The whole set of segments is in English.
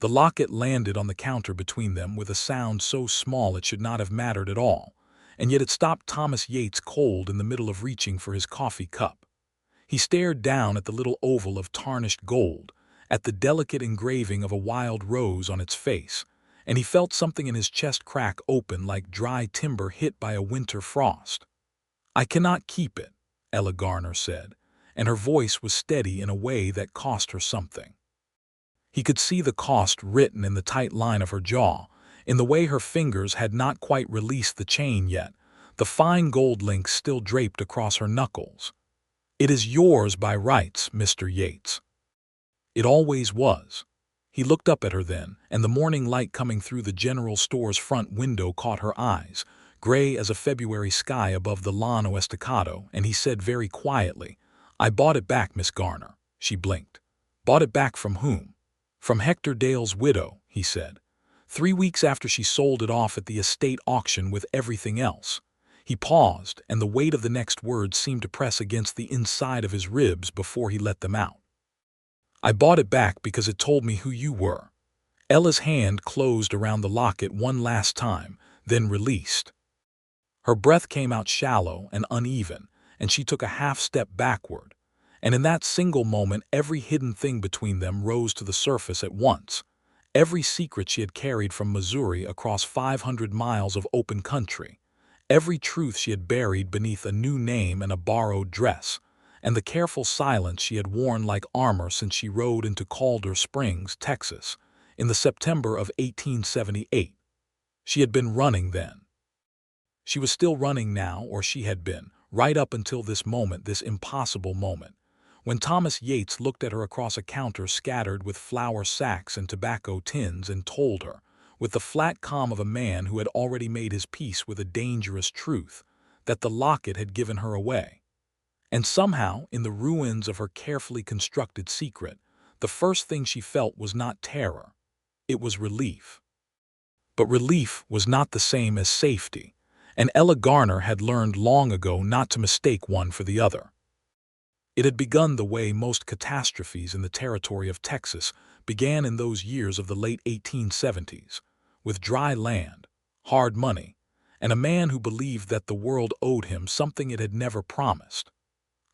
The locket landed on the counter between them with a sound so small it should not have mattered at all, and yet it stopped Thomas Yates cold in the middle of reaching for his coffee cup. He stared down at the little oval of tarnished gold, at the delicate engraving of a wild rose on its face, and he felt something in his chest crack open like dry timber hit by a winter frost. "I cannot keep it," Ella Garner said, and her voice was steady in a way that cost her something. He could see the cost written in the tight line of her jaw, in the way her fingers had not quite released the chain yet, the fine gold links still draped across her knuckles. "It is yours by rights, Mr. Yates." It always was. He looked up at her then, and the morning light coming through the general store's front window caught her eyes, gray as a February sky above the Llano Estacado, and he said very quietly, "I bought it back, Miss Garner." She blinked. "Bought it back from whom?" "From Hector Dale's widow," he said. "3 weeks after she sold it off at the estate auction with everything else." He paused, and the weight of the next words seemed to press against the inside of his ribs before he let them out. "I bought it back because it told me who you were." Ella's hand closed around the locket one last time, then released. Her breath came out shallow and uneven, and she took a half-step backward. And in that single moment, every hidden thing between them rose to the surface at once. Every secret she had carried from Missouri across 500 miles of open country. Every truth she had buried beneath a new name and a borrowed dress. And the careful silence she had worn like armor since she rode into Calder Springs, Texas, in the September of 1878. She had been running then. She was still running now, or she had been, right up until this moment, this impossible moment, when Thomas Yates looked at her across a counter scattered with flour sacks and tobacco tins and told her, with the flat calm of a man who had already made his peace with a dangerous truth, that the locket had given her away. And somehow, in the ruins of her carefully constructed secret, the first thing she felt was not terror. It was relief. But relief was not the same as safety, and Ella Garner had learned long ago not to mistake one for the other. It had begun the way most catastrophes in the territory of Texas began in those years of the late 1870s, with dry land, hard money, and a man who believed that the world owed him something it had never promised.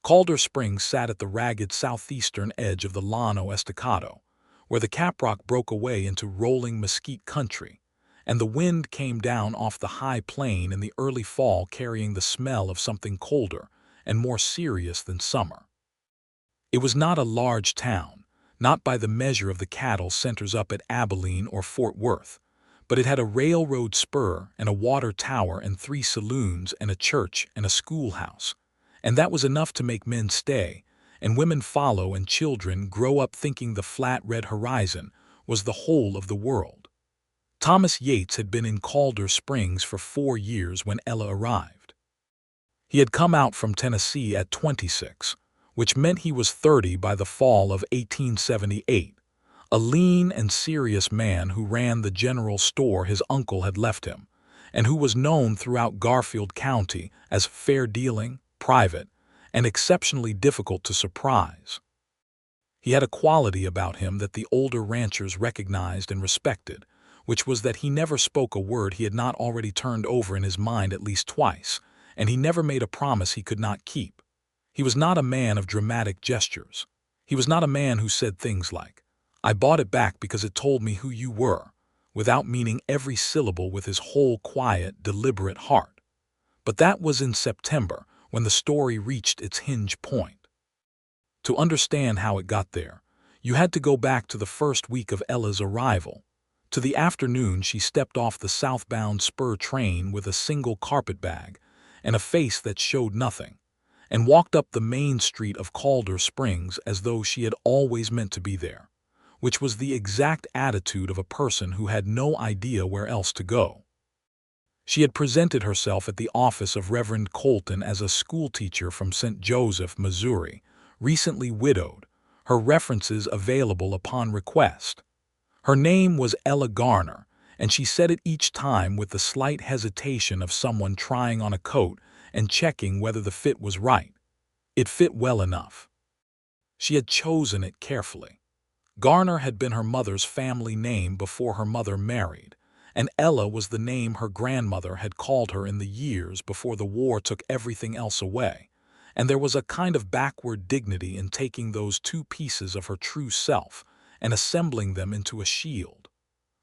Calder Springs sat at the ragged southeastern edge of the Llano Estacado, where the caprock broke away into rolling mesquite country, and the wind came down off the high plain in the early fall carrying the smell of something colder and more serious than summer. It was not a large town, not by the measure of the cattle centers up at Abilene or Fort Worth, but it had a railroad spur and a water tower and 3 saloons and a church and a schoolhouse. And that was enough to make men stay, and women follow, and children grow up thinking the flat red horizon was the whole of the world. Thomas Yates had been in Calder Springs for 4 years when Ella arrived. He had come out from Tennessee at 26, which meant he was 30 by the fall of 1878, a lean and serious man who ran the general store his uncle had left him, and who was known throughout Garfield County as fair-dealing, private, and exceptionally difficult to surprise. He had a quality about him that the older ranchers recognized and respected, which was that he never spoke a word he had not already turned over in his mind at least twice, and he never made a promise he could not keep. He was not a man of dramatic gestures. He was not a man who said things like, "I bought it back because it told me who you were," without meaning every syllable with his whole quiet, deliberate heart. But that was in September, when the story reached its hinge point. To understand how it got there, you had to go back to the first week of Ella's arrival, to the afternoon she stepped off the southbound spur train with a single carpetbag and a face that showed nothing, and walked up the main street of Calder Springs as though she had always meant to be there, which was the exact attitude of a person who had no idea where else to go. She had presented herself at the office of Reverend Colton as a schoolteacher from St. Joseph, Missouri, recently widowed, her references available upon request. Her name was Ella Garner, and she said it each time with the slight hesitation of someone trying on a coat and checking whether the fit was right. It fit well enough. She had chosen it carefully. Garner had been her mother's family name before her mother married, and Ella was the name her grandmother had called her in the years before the war took everything else away, and there was a kind of backward dignity in taking those two pieces of her true self and assembling them into a shield.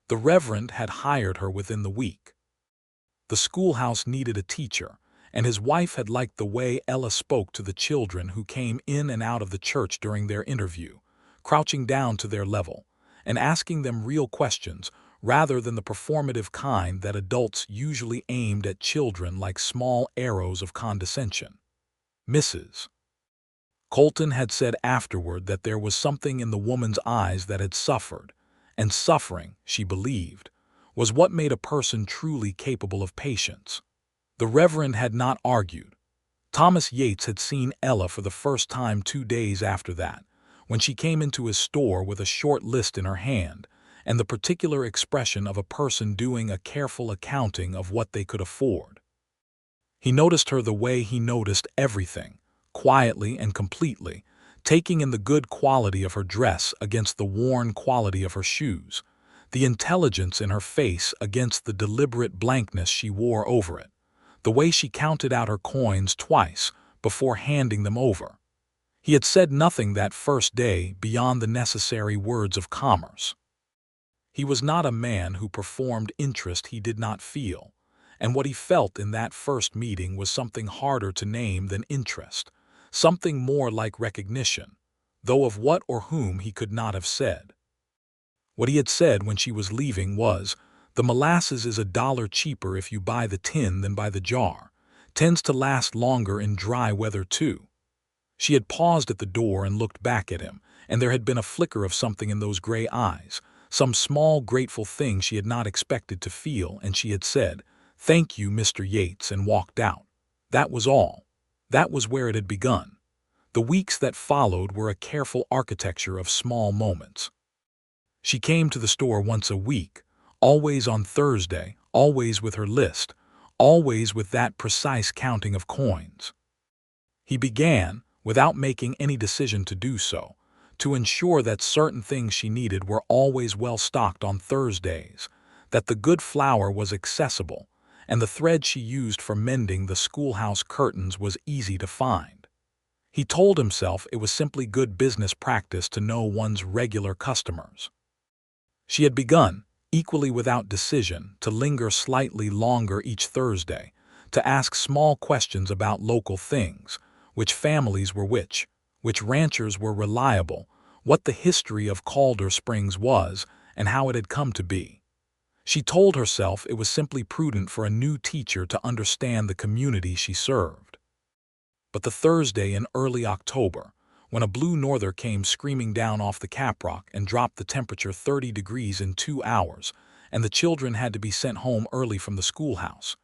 The Reverend had hired her within the week. The schoolhouse needed a teacher, and his wife had liked the way Ella spoke to the children who came in and out of the church during their interview, crouching down to their level, and asking them real questions rather than the performative kind that adults usually aimed at children like small arrows of condescension. Mrs. Colton had said afterward that there was something in the woman's eyes that had suffered, and suffering, she believed, was what made a person truly capable of patience. The Reverend had not argued. Thomas Yates had seen Ella for the first time 2 days after that, when she came into his store with a short list in her hand and the particular expression of a person doing a careful accounting of what they could afford. He noticed her the way he noticed everything, quietly and completely, taking in the good quality of her dress against the worn quality of her shoes, the intelligence in her face against the deliberate blankness she wore over it, the way she counted out her coins twice before handing them over. He had said nothing that first day beyond the necessary words of commerce. He was not a man who performed interest he did not feel, and what he felt in that first meeting was something harder to name than interest, something more like recognition, though of what or whom he could not have said. What he had said when she was leaving was, "The molasses is $1 cheaper if you buy the tin than by the jar. Tends to last longer in dry weather too." She had paused at the door and looked back at him, and there had been a flicker of something in those gray eyes, some small grateful thing she had not expected to feel, and she had said, "Thank you, Mr. Yates," and walked out. That was all. That was where it had begun. The weeks that followed were a careful architecture of small moments. She came to the store once a week, always on Thursday, always with her list, always with that precise counting of coins. He began, without making any decision to do so, to ensure that certain things she needed were always well stocked on Thursdays, that the good flour was accessible, and the thread she used for mending the schoolhouse curtains was easy to find. He told himself it was simply good business practice to know one's regular customers. She had begun, equally without decision, to linger slightly longer each Thursday, to ask small questions about local things, which families were which ranchers were reliable, what the history of Calder Springs was, and how it had come to be. She told herself it was simply prudent for a new teacher to understand the community she served. But the Thursday in early October, when a blue norther came screaming down off the caprock and dropped the temperature 30 degrees in 2 hours, and the children had to be sent home early from the schoolhouse,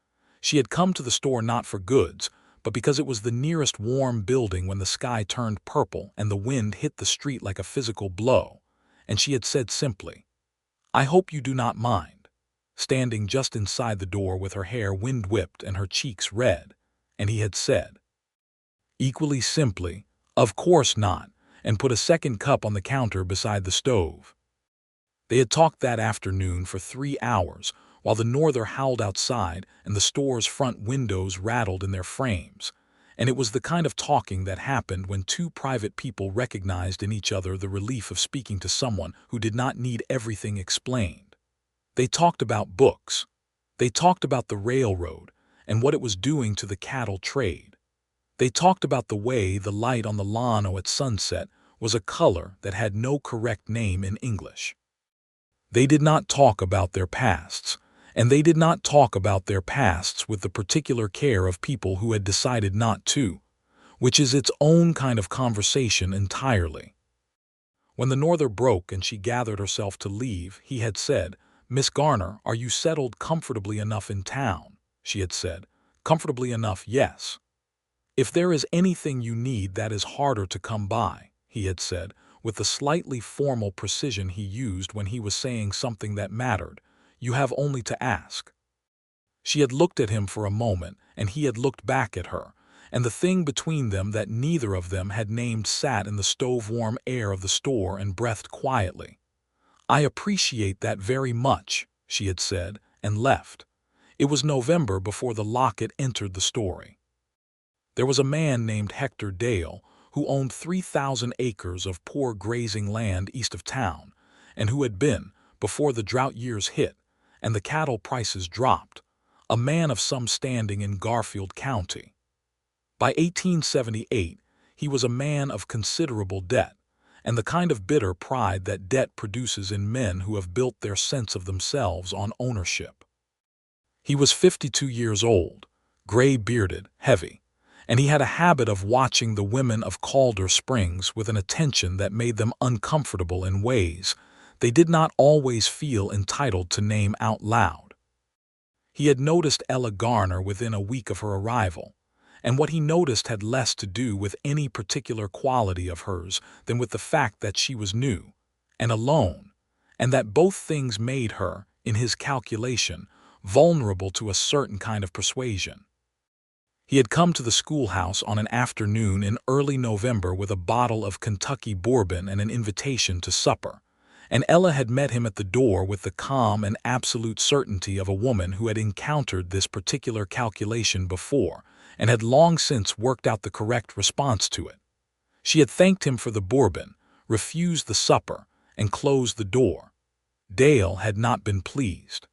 she had come to the store not for goods, but because it was the nearest warm building when the sky turned purple and the wind hit the street like a physical blow, and she had said simply, "I hope you do not mind," standing just inside the door with her hair wind-whipped and her cheeks red, and he had said, equally simply, "Of course not," and put a second cup on the counter beside the stove. They had talked that afternoon for 3 hours, while the norther howled outside and the store's front windows rattled in their frames, and it was the kind of talking that happened when two private people recognized in each other the relief of speaking to someone who did not need everything explained. They talked about books. They talked about the railroad and what it was doing to the cattle trade. They talked about the way the light on the Llano at sunset was a color that had no correct name in English. They did not talk about their pasts, and they did not talk about their pasts with the particular care of people who had decided not to, which is its own kind of conversation entirely. When the norther broke and she gathered herself to leave, he had said, "Miss Garner, are you settled comfortably enough in town?" She had said, "Comfortably enough, yes." "If there is anything you need that is harder to come by," he had said, with the slightly formal precision he used when he was saying something that mattered, "you have only to ask." She had looked at him for a moment, and he had looked back at her, and the thing between them that neither of them had named sat in the stove-warm air of the store and breathed quietly. "I appreciate that very much," she had said, and left. It was November before the Locket entered the story. There was a man named Hector Dale who owned 3,000 acres of poor grazing land east of town, and who had been, before the drought years hit and the cattle prices dropped, a man of some standing in Garfield County. By 1878, he was a man of considerable debt, and the kind of bitter pride that debt produces in men who have built their sense of themselves on ownership. He was 52 years old, gray-bearded, heavy, and he had a habit of watching the women of Calder Springs with an attention that made them uncomfortable in ways they did not always feel entitled to name out loud. He had noticed Ella Garner within a week of her arrival, and what he noticed had less to do with any particular quality of hers than with the fact that she was new and alone, and that both things made her, in his calculation, vulnerable to a certain kind of persuasion. He had come to the schoolhouse on an afternoon in early November with a bottle of Kentucky bourbon and an invitation to supper, and Ella had met him at the door with the calm and absolute certainty of a woman who had encountered this particular calculation before and had long since worked out the correct response to it. She had thanked him for the bourbon, refused the supper, and closed the door. Dale had not been pleased.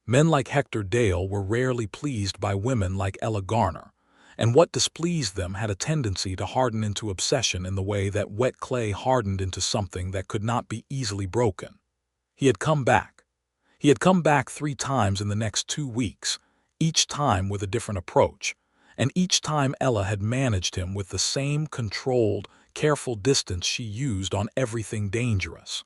Men like Hector Dale were rarely pleased by women like Ella Garner, and what displeased them had a tendency to harden into obsession in the way that wet clay hardened into something that could not be easily broken. He had come back. He had come back 3 times in the next 2 weeks, each time with a different approach, and each time Ella had managed him with the same controlled, careful distance she used on everything dangerous.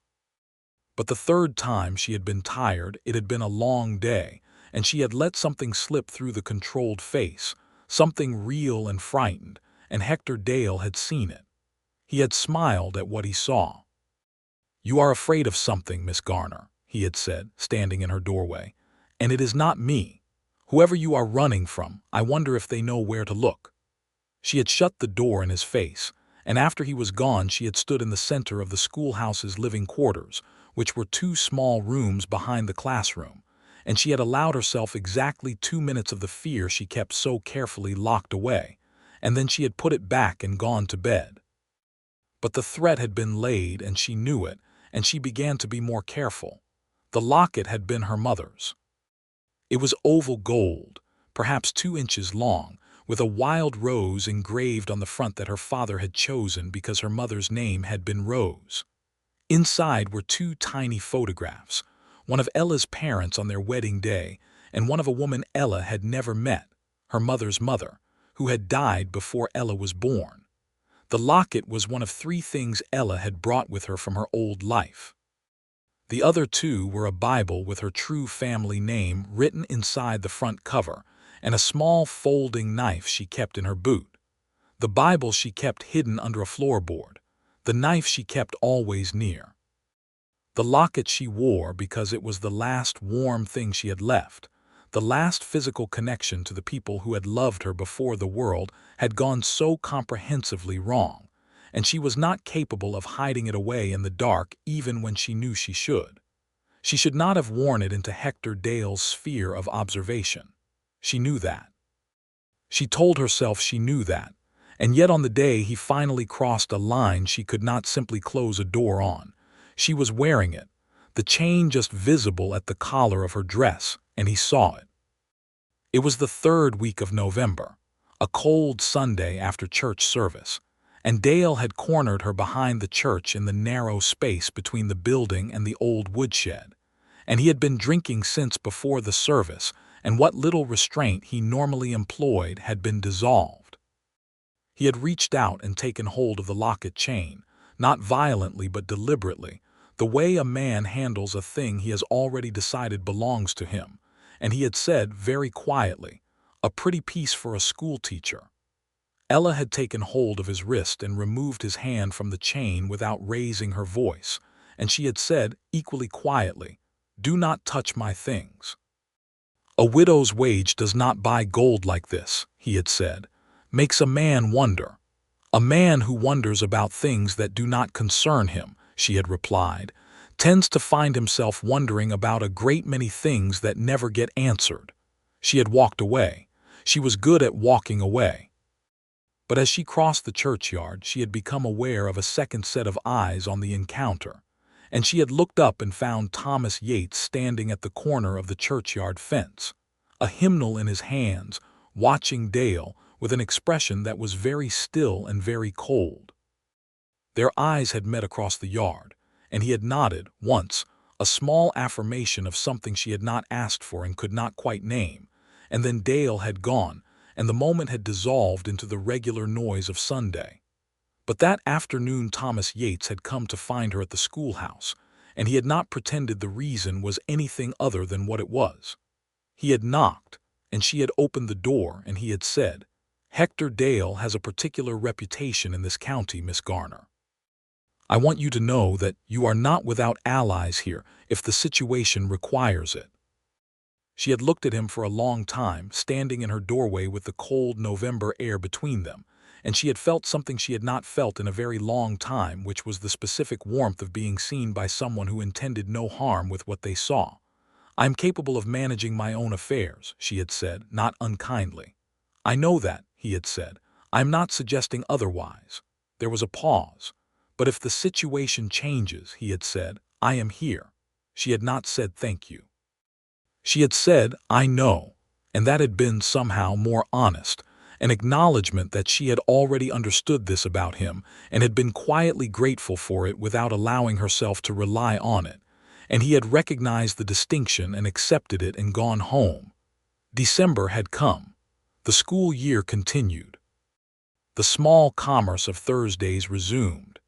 But the 3rd time she had been tired, it had been a long day, and she had let something slip through the controlled face, something real and frightened, and Hector Dale had seen it. He had smiled at what he saw. "You are afraid of something, Miss Garner," he had said, standing in her doorway, "and it is not me. Whoever you are running from, I wonder if they know where to look." She had shut the door in his face, and after he was gone she had stood in the center of the schoolhouse's living quarters, which were 2 small rooms behind the classroom, and she had allowed herself exactly 2 minutes of the fear she kept so carefully locked away, and then she had put it back and gone to bed. But the threat had been laid, and she knew it, and she began to be more careful. The locket had been her mother's. It was oval gold, perhaps 2 inches long, with a wild rose engraved on the front that her father had chosen because her mother's name had been Rose. Inside were 2 tiny photographs, one of Ella's parents on their wedding day and one of a woman Ella had never met, her mother's mother, who had died before Ella was born. The locket was one of 3 things Ella had brought with her from her old life. The other 2 were a Bible with her true family name written inside the front cover and a small folding knife she kept in her boot. The Bible she kept hidden under a floorboard. The knife she kept always near. The locket she wore because it was the last warm thing she had left, the last physical connection to the people who had loved her before the world had gone so comprehensively wrong, and she was not capable of hiding it away in the dark even when she knew she should. She should not have worn it into Hector Dale's sphere of observation. She knew that. She told herself she knew that, and yet on the day he finally crossed a line she could not simply close a door on. She was wearing it, the chain just visible at the collar of her dress, and he saw it. It was the 3rd week of November, a cold Sunday after church service, and Dale had cornered her behind the church in the narrow space between the building and the old woodshed, and he had been drinking since before the service, and what little restraint he normally employed had been dissolved. He had reached out and taken hold of the locket chain, not violently but deliberately, the way a man handles a thing he has already decided belongs to him, and he had said very quietly, "A pretty piece for a schoolteacher." Ella had taken hold of his wrist and removed his hand from the chain without raising her voice, and she had said, equally quietly, "Do not touch my things." "A widow's wage does not buy gold like this," he had said, makes a man wonder. A man who wonders about things that do not concern him, she had replied, tends to find himself wondering about a great many things that never get answered. She had walked away. She was good at walking away. But as she crossed the churchyard, she had become aware of a second set of eyes on the encounter, and she had looked up and found Thomas Yates standing at the corner of the churchyard fence, a hymnal in his hands, watching Dale with an expression that was very still and very cold. Their eyes had met across the yard, and he had nodded, once, a small affirmation of something she had not asked for and could not quite name, and then Dale had gone, and the moment had dissolved into the regular noise of Sunday. But that afternoon Thomas Yates had come to find her at the schoolhouse, and he had not pretended the reason was anything other than what it was. He had knocked, and she had opened the door, and he had said, "Hector Dale has a particular reputation in this county, Miss Garner. I want you to know that you are not without allies here if the situation requires it." She had looked at him for a long time, standing in her doorway with the cold November air between them, and she had felt something she had not felt in a very long time, which was the specific warmth of being seen by someone who intended no harm with what they saw. "I am capable of managing my own affairs," she had said, not unkindly. "I know that," he had said. "I am not suggesting otherwise." There was a pause. "But if the situation changes," he had said, "I am here." She had not said thank you. She had said, "I know," and that had been somehow more honest, an acknowledgement that she had already understood this about him and had been quietly grateful for it without allowing herself to rely on it, and he had recognized the distinction and accepted it and gone home. December had come. The school year continued. The small commerce of Thursdays resumed,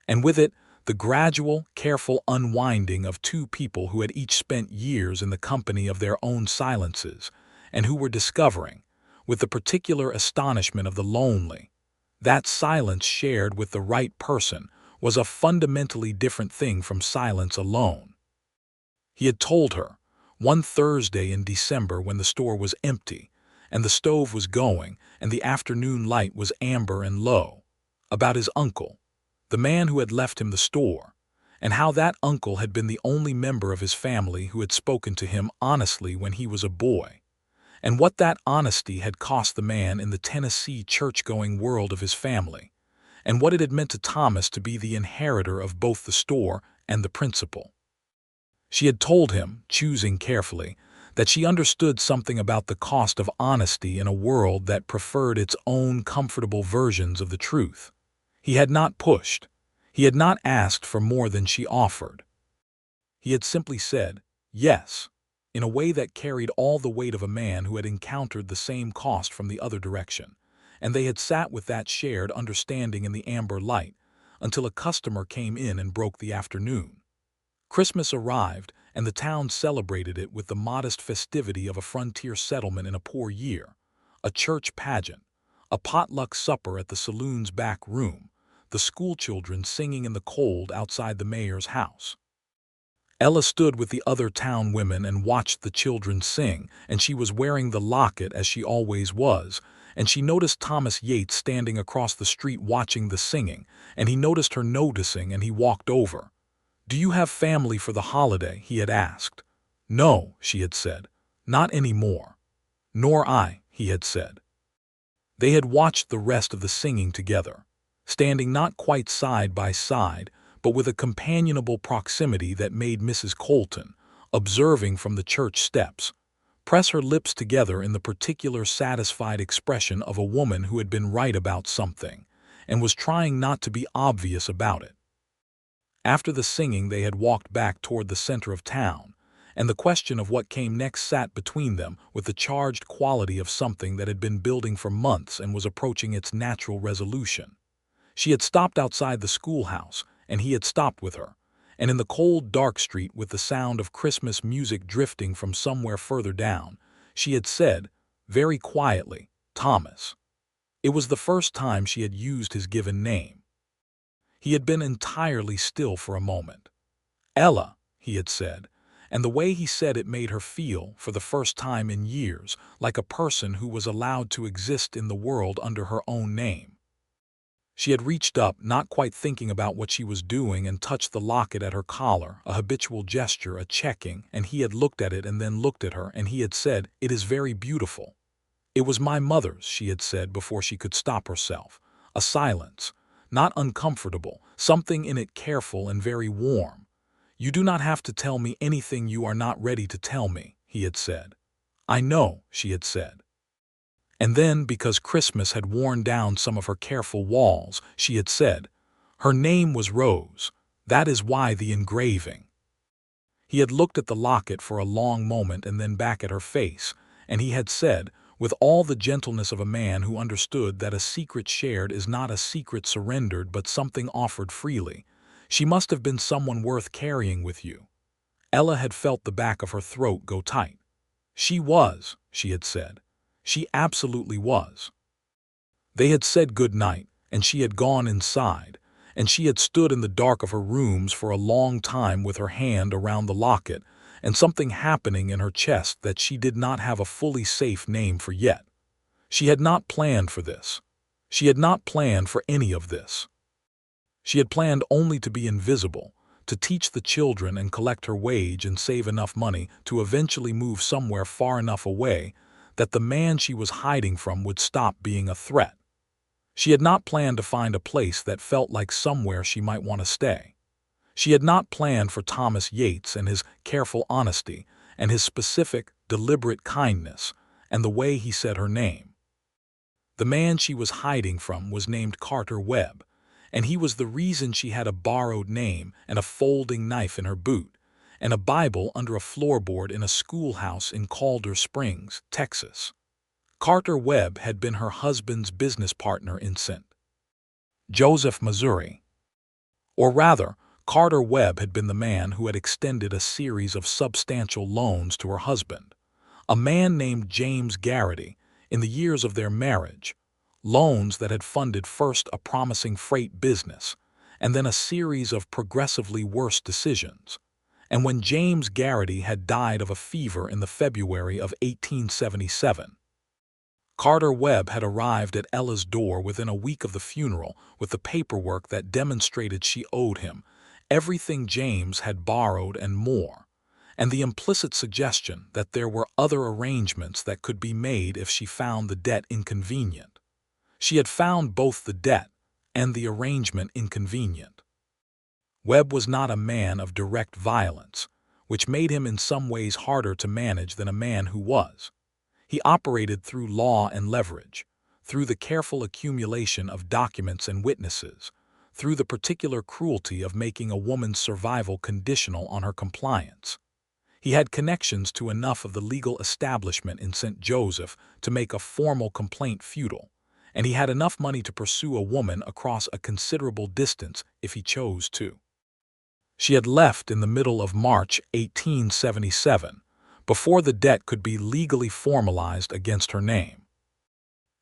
and with it the gradual, careful unwinding of two people who had each spent years in the company of their own silences, and who were discovering, with the particular astonishment of the lonely, that silence shared with the right person was a fundamentally different thing from silence alone. He had told her, one Thursday in December when the store was empty, and the stove was going, and the afternoon light was amber and low, about his uncle, the man who had left him the store, and how that uncle had been the only member of his family who had spoken to him honestly when he was a boy, and what that honesty had cost the man in the Tennessee church-going world of his family, and what it had meant to Thomas to be the inheritor of both the store and the principal. She had told him, choosing carefully, that she understood something about the cost of honesty in a world that preferred its own comfortable versions of the truth. He had not pushed. He had not asked for more than she offered. He had simply said, yes, in a way that carried all the weight of a man who had encountered the same cost from the other direction, and they had sat with that shared understanding in the amber light until a customer came in and broke the afternoon. Christmas arrived, and the town celebrated it with the modest festivity of a frontier settlement in a poor year, a church pageant, a potluck supper at the saloon's back room, the schoolchildren singing in the cold outside the mayor's house. Ella stood with the other town women and watched the children sing, and she was wearing the locket as she always was, and she noticed Thomas Yates standing across the street watching the singing, and he noticed her noticing, and he walked over. "Do you have family for the holiday?" he had asked. "No," she had said. "Not anymore." "Nor I," he had said. They had watched the rest of the singing together, standing not quite side by side, but with a companionable proximity that made Mrs. Colton, observing from the church steps, press her lips together in the particular satisfied expression of a woman who had been right about something, and was trying not to be obvious about it. After the singing they had walked back toward the center of town, and the question of what came next sat between them with the charged quality of something that had been building for months and was approaching its natural resolution. She had stopped outside the schoolhouse, and he had stopped with her, and in the cold dark street with the sound of Christmas music drifting from somewhere further down, she had said, very quietly, "Thomas." It was the first time she had used his given name. He had been entirely still for a moment. "Ella," he had said, and the way he said it made her feel, for the first time in years, like a person who was allowed to exist in the world under her own name. She had reached up, not quite thinking about what she was doing, and touched the locket at her collar, a habitual gesture, a checking, and he had looked at it and then looked at her, and he had said, "It is very beautiful." "It was my mother's," she had said before she could stop herself. A silence, not uncomfortable, something in it careful and very warm. "You do not have to tell me anything you are not ready to tell me," he had said. "I know," she had said. And then, because Christmas had worn down some of her careful walls, she had said, "Her name was Rose. That is why the engraving." He had looked at the locket for a long moment and then back at her face, and he had said, with all the gentleness of a man who understood that a secret shared is not a secret surrendered but something offered freely, "She must have been someone worth carrying with you." Ella had felt the back of her throat go tight. "She was," she had said. "She absolutely was." They had said good night, and she had gone inside, and she had stood in the dark of her rooms for a long time with her hand around the locket, and something happening in her chest that she did not have a fully safe name for yet. She had not planned for this. She had not planned for any of this. She had planned only to be invisible, to teach the children and collect her wage and save enough money to eventually move somewhere far enough away that the man she was hiding from would stop being a threat. She had not planned to find a place that felt like somewhere she might want to stay. She had not planned for Thomas Yates and his careful honesty and his specific, deliberate kindness and the way he said her name. The man she was hiding from was named Calder Webb, and he was the reason she had a borrowed name and a folding knife in her boot, and a Bible under a floorboard in a schoolhouse in Calder Springs, Texas. Calder Webb had been her husband's business partner in St. Joseph, Missouri. Or rather, Calder Webb had been the man who had extended a series of substantial loans to her husband, a man named James Garrity, in the years of their marriage, loans that had funded first a promising freight business and then a series of progressively worse decisions. And when James Garrity had died of a fever in the February of 1877, Calder Webb had arrived at Ella's door within a week of the funeral with the paperwork that demonstrated she owed him everything James had borrowed and more, and the implicit suggestion that there were other arrangements that could be made if she found the debt inconvenient. She had found both the debt and the arrangement inconvenient. Webb was not a man of direct violence, which made him in some ways harder to manage than a man who was. He operated through law and leverage, through the careful accumulation of documents and witnesses, through the particular cruelty of making a woman's survival conditional on her compliance. He had connections to enough of the legal establishment in St. Joseph to make a formal complaint futile, and he had enough money to pursue a woman across a considerable distance if he chose to. She had left in the middle of March 1877, before the debt could be legally formalized against her name.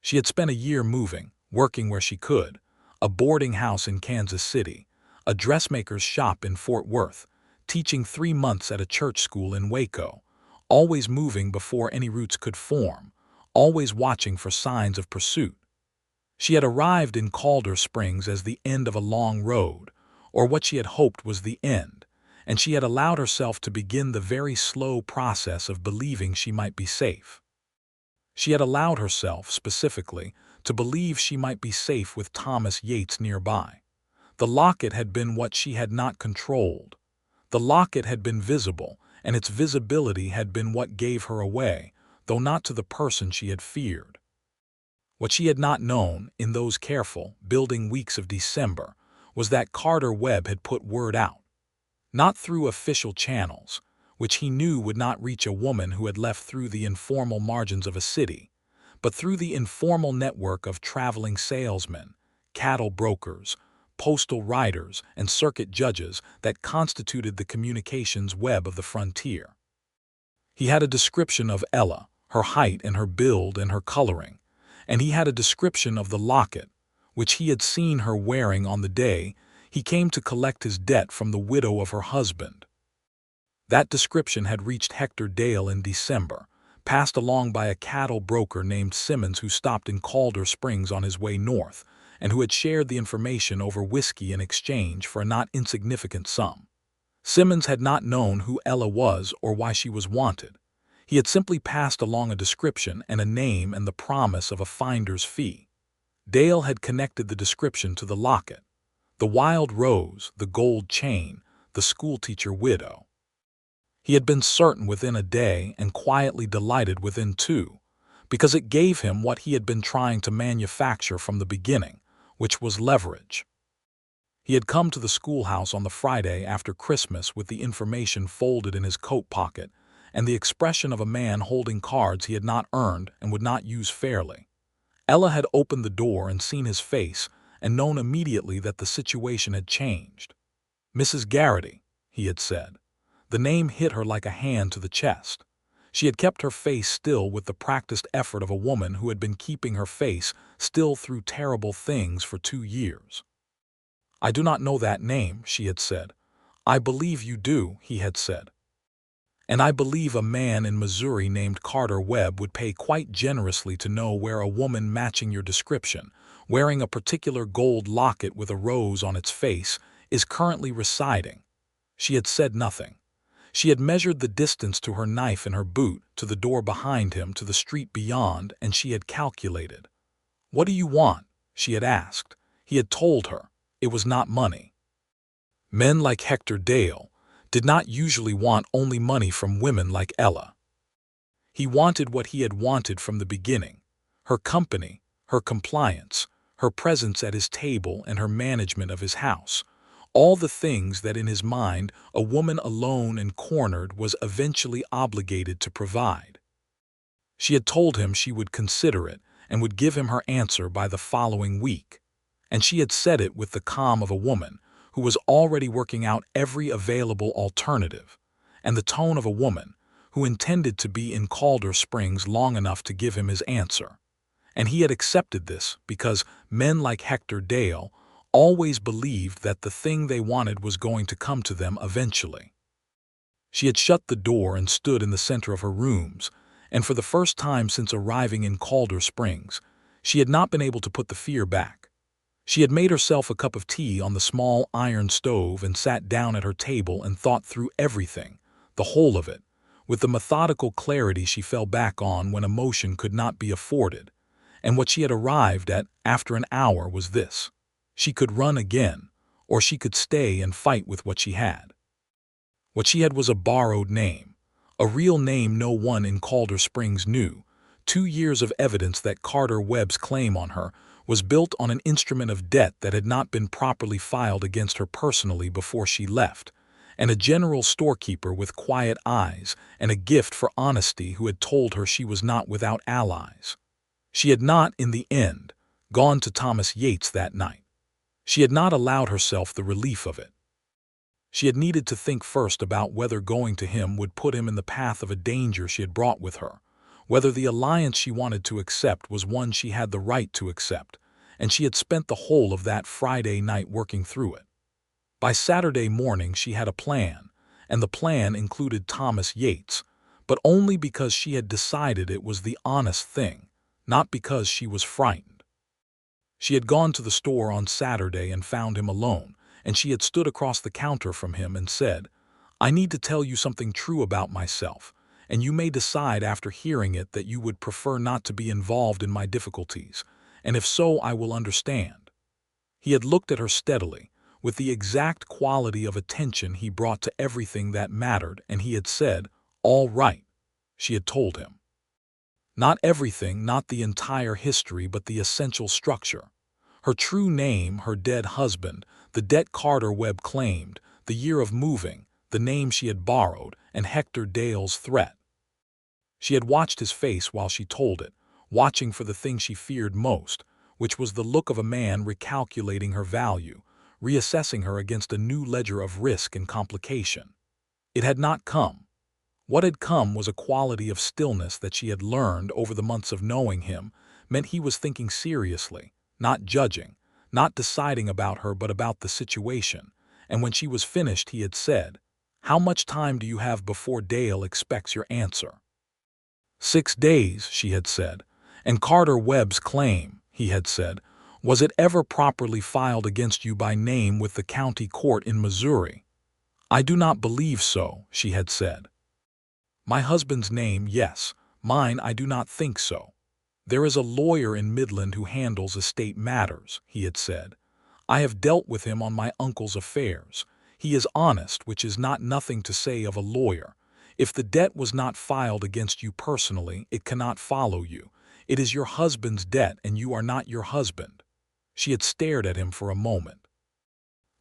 She had spent a year moving, working where she could, a boarding house in Kansas City, a dressmaker's shop in Fort Worth, teaching 3 months at a church school in Waco, always moving before any roots could form, always watching for signs of pursuit. She had arrived in Calder Springs as the end of a long road, or what she had hoped was the end, and she had allowed herself to begin the very slow process of believing she might be safe. She had allowed herself, specifically, to believe she might be safe with Thomas Yates nearby. The locket had been what she had not controlled. The locket had been visible, and its visibility had been what gave her away, though not to the person she had feared. What she had not known, in those careful, building weeks of December, was that Calder Webb had put word out. Not through official channels, which he knew would not reach a woman who had left through the informal margins of a city, but through the informal network of traveling salesmen, cattle brokers, postal riders, and circuit judges that constituted the communications web of the frontier. He had a description of Ella, her height and her build and her coloring, and he had a description of the locket, which he had seen her wearing on the day he came to collect his debt from the widow of her husband. That description had reached Hector Dale in December, passed along by a cattle broker named Simmons who stopped in Calder Springs on his way north, and who had shared the information over whiskey in exchange for a not insignificant sum. Simmons had not known who Ella was or why she was wanted. He had simply passed along a description and a name and the promise of a finder's fee. Dale had connected the description to the locket, the wild rose, the gold chain, the schoolteacher widow. He had been certain within a day and quietly delighted within two, because it gave him what he had been trying to manufacture from the beginning, which was leverage. He had come to the schoolhouse on the Friday after Christmas with the information folded in his coat pocket and the expression of a man holding cards he had not earned and would not use fairly. Ella had opened the door and seen his face and known immediately that the situation had changed. "Mrs. Garrity," he had said. The name hit her like a hand to the chest. She had kept her face still with the practiced effort of a woman who had been keeping her face still through terrible things for 2 years. "I do not know that name," she had said. "I believe you do," he had said. "And I believe a man in Missouri named Carter Webb would pay quite generously to know where a woman matching your description, wearing a particular gold locket with a rose on its face, is currently residing." She had said nothing. She had measured the distance to her knife in her boot, to the door behind him, to the street beyond, and she had calculated. "What do you want?" she had asked. He had told her. It was not money. Men like Hector Dale did not usually want only money from women like Ella. He wanted what he had wanted from the beginning: her company, her compliance, her presence at his table, and her management of his house. All the things that in his mind a woman alone and cornered was eventually obligated to provide. She had told him she would consider it and would give him her answer by the following week. And she had said it with the calm of a woman who was already working out every available alternative, and the tone of a woman who intended to be in Calder Springs long enough to give him his answer. And he had accepted this because men like Hector Dale always believed that the thing they wanted was going to come to them eventually. She had shut the door and stood in the center of her rooms, and for the first time since arriving in Calder Springs, she had not been able to put the fear back. She had made herself a cup of tea on the small iron stove and sat down at her table and thought through everything, the whole of it, with the methodical clarity she fell back on when emotion could not be afforded. And what she had arrived at after an hour was this: she could run again, or she could stay and fight with what she had. What she had was a borrowed name, a real name no one in Calder Springs knew. 2 years of evidence that Carter Webb's claim on her was built on an instrument of debt that had not been properly filed against her personally before she left, and a general storekeeper with quiet eyes and a gift for honesty who had told her she was not without allies. She had not, in the end, gone to Thomas Yates that night. She had not allowed herself the relief of it. She had needed to think first about whether going to him would put him in the path of a danger she had brought with her, whether the alliance she wanted to accept was one she had the right to accept, and she had spent the whole of that Friday night working through it. By Saturday morning she had a plan, and the plan included Thomas Yates, but only because she had decided it was the honest thing, not because she was frightened. She had gone to the store on Saturday and found him alone, and she had stood across the counter from him and said, "I need to tell you something true about myself, and you may decide after hearing it that you would prefer not to be involved in my difficulties, and if so, I will understand." He had looked at her steadily, with the exact quality of attention he brought to everything that mattered, and he had said, "All right," she had told him. Not everything, not the entire history, but the essential structure. Her true name, her dead husband, the debt Carter Webb claimed, the year of moving, the name she had borrowed, and Hector Dale's threat. She had watched his face while she told it, watching for the thing she feared most, which was the look of a man recalculating her value, reassessing her against a new ledger of risk and complication. It had not come. What had come was a quality of stillness that she had learned over the months of knowing him meant he was thinking seriously, not judging, not deciding about her but about the situation, and when she was finished he had said, How much time do you have before Dale expects your answer? 6 days, she had said. And Carter Webb's claim, he had said, was it ever properly filed against you by name with the county court in Missouri? I do not believe so, she had said. My husband's name, yes. Mine, I do not think so. There is a lawyer in Midland who handles estate matters, he had said. I have dealt with him on my uncle's affairs. He is honest, which is not nothing to say of a lawyer. If the debt was not filed against you personally, it cannot follow you. It is your husband's debt, and you are not your husband. She had stared at him for a moment.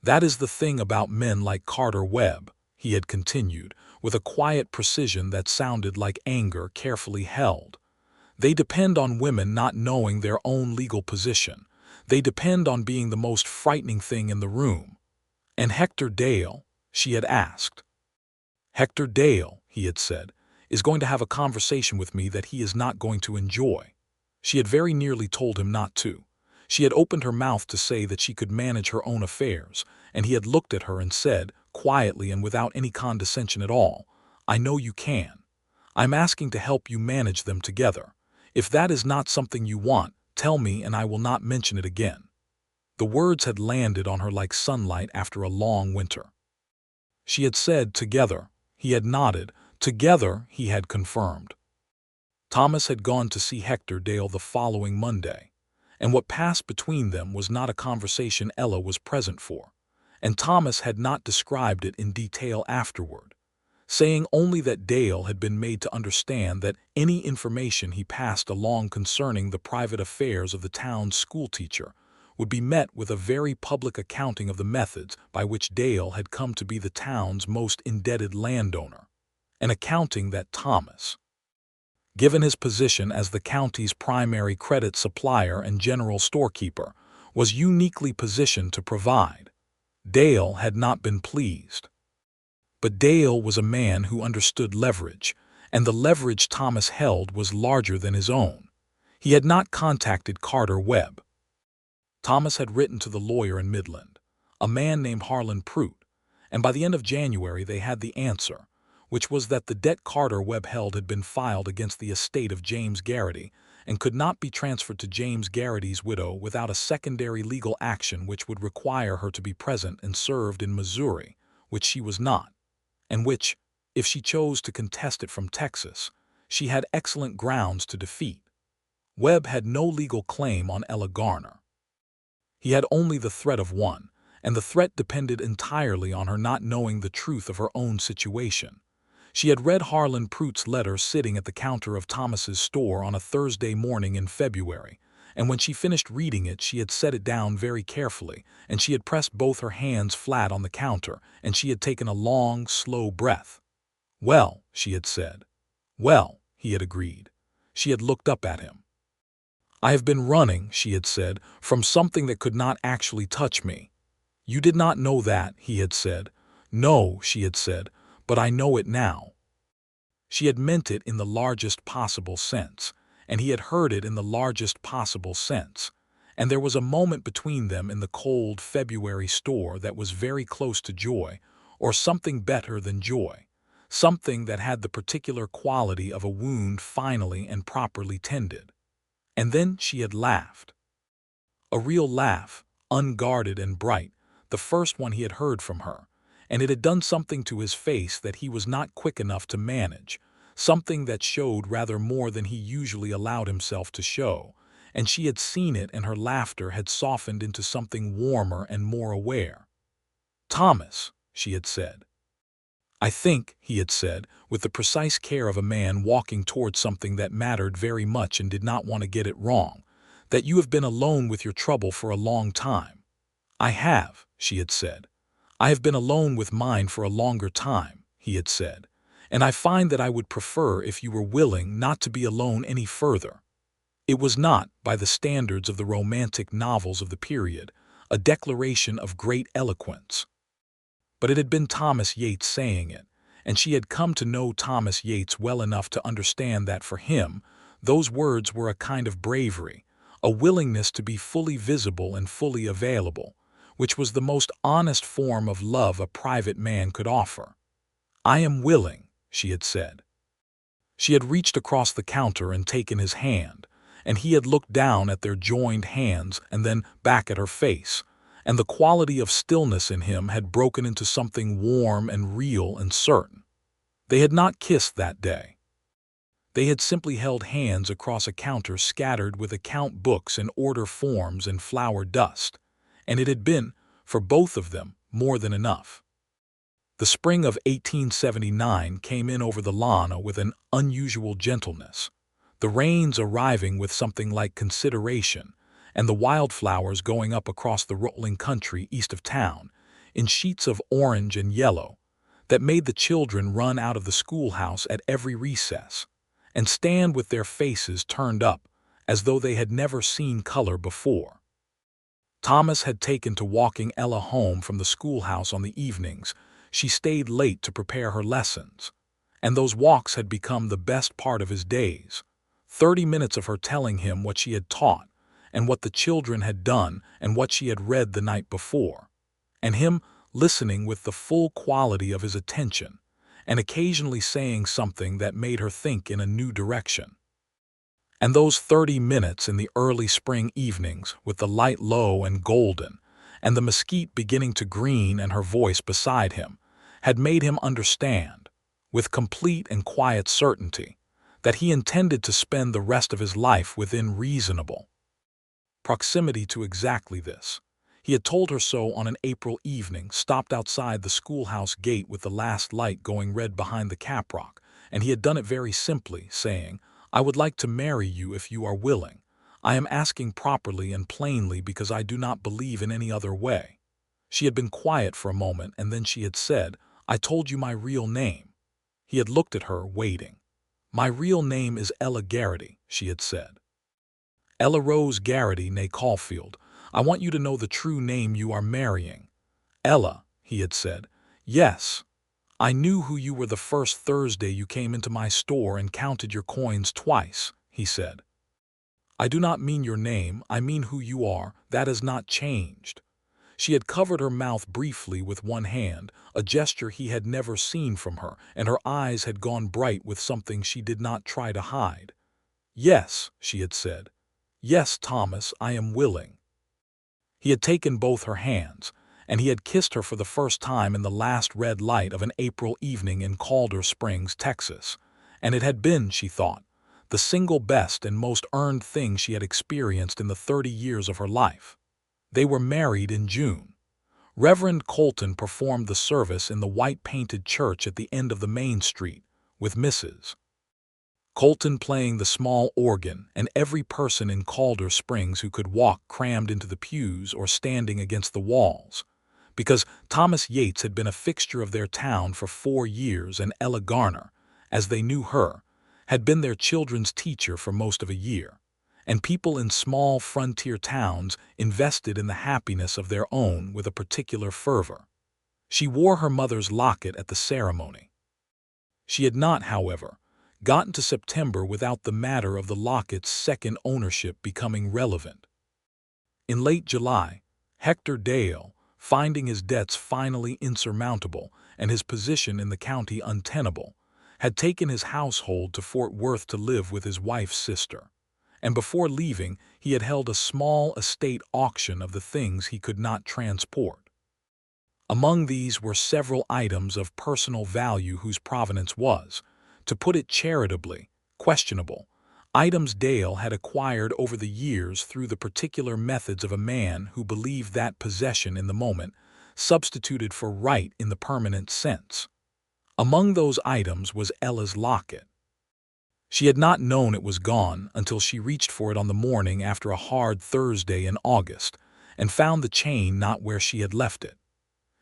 That is the thing about men like Carter Webb, he had continued, with a quiet precision that sounded like anger carefully held. They depend on women not knowing their own legal position. They depend on being the most frightening thing in the room. And Hector Dale, she had asked. Hector Dale, he had said, is going to have a conversation with me that he is not going to enjoy. She had very nearly told him not to. She had opened her mouth to say that she could manage her own affairs, and he had looked at her and said, quietly and without any condescension at all, I know you can. I'm asking to help you manage them together. If that is not something you want, tell me and I will not mention it again. The words had landed on her like sunlight after a long winter. She had said, together. He had nodded. Together, he had confirmed. Thomas had gone to see Hector Dale the following Monday, and what passed between them was not a conversation Ella was present for, and Thomas had not described it in detail afterward, saying only that Dale had been made to understand that any information he passed along concerning the private affairs of the town's schoolteacher would be met with a very public accounting of the methods by which Dale had come to be the town's most indebted landowner, an accounting that Thomas, given his position as the county's primary credit supplier and general storekeeper, was uniquely positioned to provide. Dale had not been pleased. But Dale was a man who understood leverage, and the leverage Thomas held was larger than his own. He had not contacted Carter Webb. Thomas had written to the lawyer in Midland, a man named Harlan Prout, and by the end of January they had the answer, which was that the debt Carter Webb held had been filed against the estate of James Garrity and could not be transferred to James Garrity's widow without a secondary legal action which would require her to be present and served in Missouri, which she was not, and which, if she chose to contest it from Texas, she had excellent grounds to defeat. Webb had no legal claim on Ella Garner. He had only the threat of one, and the threat depended entirely on her not knowing the truth of her own situation. She had read Harlan Prout's letter sitting at the counter of Thomas's store on a Thursday morning in February, and when she finished reading it she had set it down very carefully, and she had pressed both her hands flat on the counter, and she had taken a long, slow breath. Well, she had said. Well, he had agreed. She had looked up at him. I have been running, she had said, from something that could not actually touch me. You did not know that, he had said. No, she had said, but I know it now. She had meant it in the largest possible sense, and he had heard it in the largest possible sense, and there was a moment between them in the cold February store that was very close to joy, or something better than joy, something that had the particular quality of a wound finally and properly tended. And then she had laughed. A real laugh, unguarded and bright, the first one he had heard from her, and it had done something to his face that he was not quick enough to manage, something that showed rather more than he usually allowed himself to show, and she had seen it, and her laughter had softened into something warmer and more aware. Thomas, she had said. I think, he had said, with the precise care of a man walking towards something that mattered very much and did not want to get it wrong, that you have been alone with your trouble for a long time. I have, she had said. I have been alone with mine for a longer time, he had said, and I find that I would prefer if you were willing not to be alone any further. It was not, by the standards of the romantic novels of the period, a declaration of great eloquence. But it had been Thomas Yates saying it, and she had come to know Thomas Yates well enough to understand that for him, those words were a kind of bravery, a willingness to be fully visible and fully available, which was the most honest form of love a private man could offer. "I am willing," she had said. She had reached across the counter and taken his hand, and he had looked down at their joined hands and then back at her face, and the quality of stillness in him had broken into something warm and real and certain. They had not kissed that day. They had simply held hands across a counter scattered with account books and order forms and flour dust, and it had been, for both of them, more than enough. The spring of 1879 came in over the lawn with an unusual gentleness, the rains arriving with something like consideration, and the wildflowers going up across the rolling country east of town, in sheets of orange and yellow, that made the children run out of the schoolhouse at every recess, and stand with their faces turned up, as though they had never seen color before. Thomas had taken to walking Ella home from the schoolhouse on the evenings. She stayed late to prepare her lessons, and those walks had become the best part of his days. 30 minutes of her telling him what she had taught, and what the children had done, and what she had read the night before, and him listening with the full quality of his attention, and occasionally saying something that made her think in a new direction. And those 30 minutes in the early spring evenings, with the light low and golden, and the mesquite beginning to green and her voice beside him, had made him understand, with complete and quiet certainty, that he intended to spend the rest of his life within reasonable proximity to exactly this. He had told her so on an April evening, stopped outside the schoolhouse gate with the last light going red behind the caprock, and he had done it very simply, saying, "I would like to marry you if you are willing. I am asking properly and plainly because I do not believe in any other way." She had been quiet for a moment, and then she had said, "I told you my real name." He had looked at her, waiting. "My real name is Ella Garrity," she had said. "Ella Rose Garrity, née Caulfield. I want you to know the true name you are marrying." "Ella," he had said. "Yes. I knew who you were the first Thursday you came into my store and counted your coins twice," he said. "I do not mean your name, I mean who you are. That has not changed." She had covered her mouth briefly with one hand, a gesture he had never seen from her, and her eyes had gone bright with something she did not try to hide. "Yes," she had said. "Yes, Thomas, I am willing." He had taken both her hands, and he had kissed her for the first time in the last red light of an April evening in Calder Springs, Texas, and it had been, she thought, the single best and most earned thing she had experienced in the 30 years of her life. They were married in June. Reverend Colton performed the service in the white-painted church at the end of the main street, with Mrs. Colton playing the small organ, and every person in Calder Springs who could walk crammed into the pews or standing against the walls, because Thomas Yates had been a fixture of their town for 4 years, and Ella Garner, as they knew her, had been their children's teacher for most of a year, and people in small frontier towns invested in the happiness of their own with a particular fervor. She wore her mother's locket at the ceremony. She had not, however, gotten to September without the matter of the locket's second ownership becoming relevant. In late July, Hector Dale, finding his debts finally insurmountable and his position in the county untenable, had taken his household to Fort Worth to live with his wife's sister, and before leaving he had held a small estate auction of the things he could not transport. Among these were several items of personal value whose provenance was, to put it charitably, questionable, items Dale had acquired over the years through the particular methods of a man who believed that possession in the moment substituted for right in the permanent sense. Among those items was Ella's locket. She had not known it was gone until she reached for it on the morning after a hard Thursday in August and found the chain not where she had left it.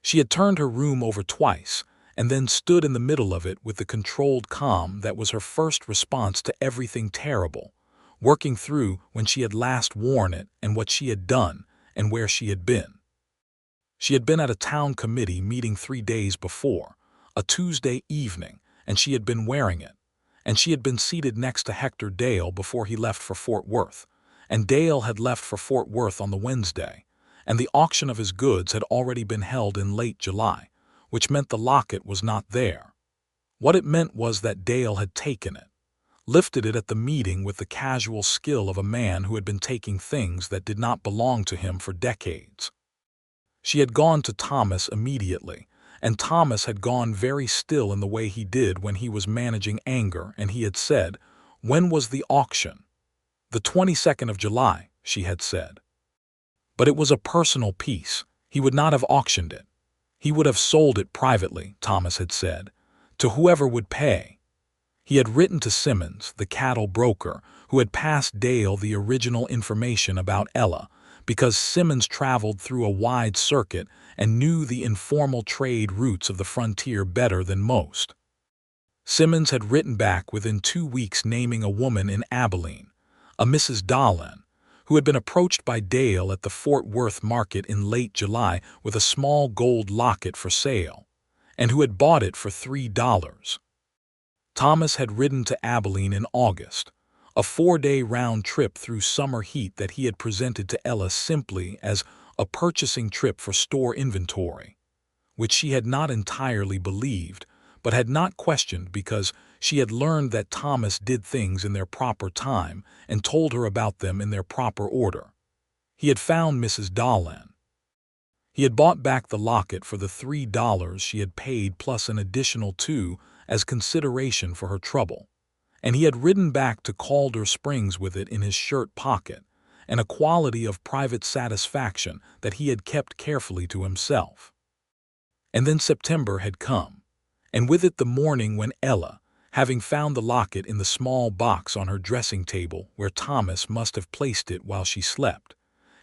She had turned her room over twice, and then stood in the middle of it with the controlled calm that was her first response to everything terrible, working through when she had last worn it and what she had done and where she had been. She had been at a town committee meeting 3 days before, a Tuesday evening, and she had been wearing it, and she had been seated next to Hector Dale before he left for Fort Worth, and Dale had left for Fort Worth on the Wednesday, and the auction of his goods had already been held in late July, which meant the locket was not there. What it meant was that Dale had taken it, lifted it at the meeting with the casual skill of a man who had been taking things that did not belong to him for decades. She had gone to Thomas immediately, and Thomas had gone very still in the way he did when he was managing anger, and he had said, "When was the auction?" "The 22nd of July," she had said. But it was a personal piece. He would not have auctioned it. He would have sold it privately, Thomas had said, to whoever would pay. He had written to Simmons, the cattle broker, who had passed Dale the original information about Ella, because Simmons traveled through a wide circuit and knew the informal trade routes of the frontier better than most. Simmons had written back within 2 weeks naming a woman in Abilene, a Mrs. Dahlin, who had been approached by Dale at the Fort Worth market in late July with a small gold locket for sale, and who had bought it for $3. Thomas had ridden to Abilene in August, a 4-day round trip through summer heat that he had presented to Ella simply as a purchasing trip for store inventory, which she had not entirely believed, but had not questioned because she had learned that Thomas did things in their proper time and told her about them in their proper order. He had found Mrs. Dahlin. He had bought back the locket for the $3 she had paid plus an additional $2 as consideration for her trouble, and he had ridden back to Calder Springs with it in his shirt pocket, and a quality of private satisfaction that he had kept carefully to himself. And then September had come, and with it the morning when Ella, having found the locket in the small box on her dressing table where Thomas must have placed it while she slept,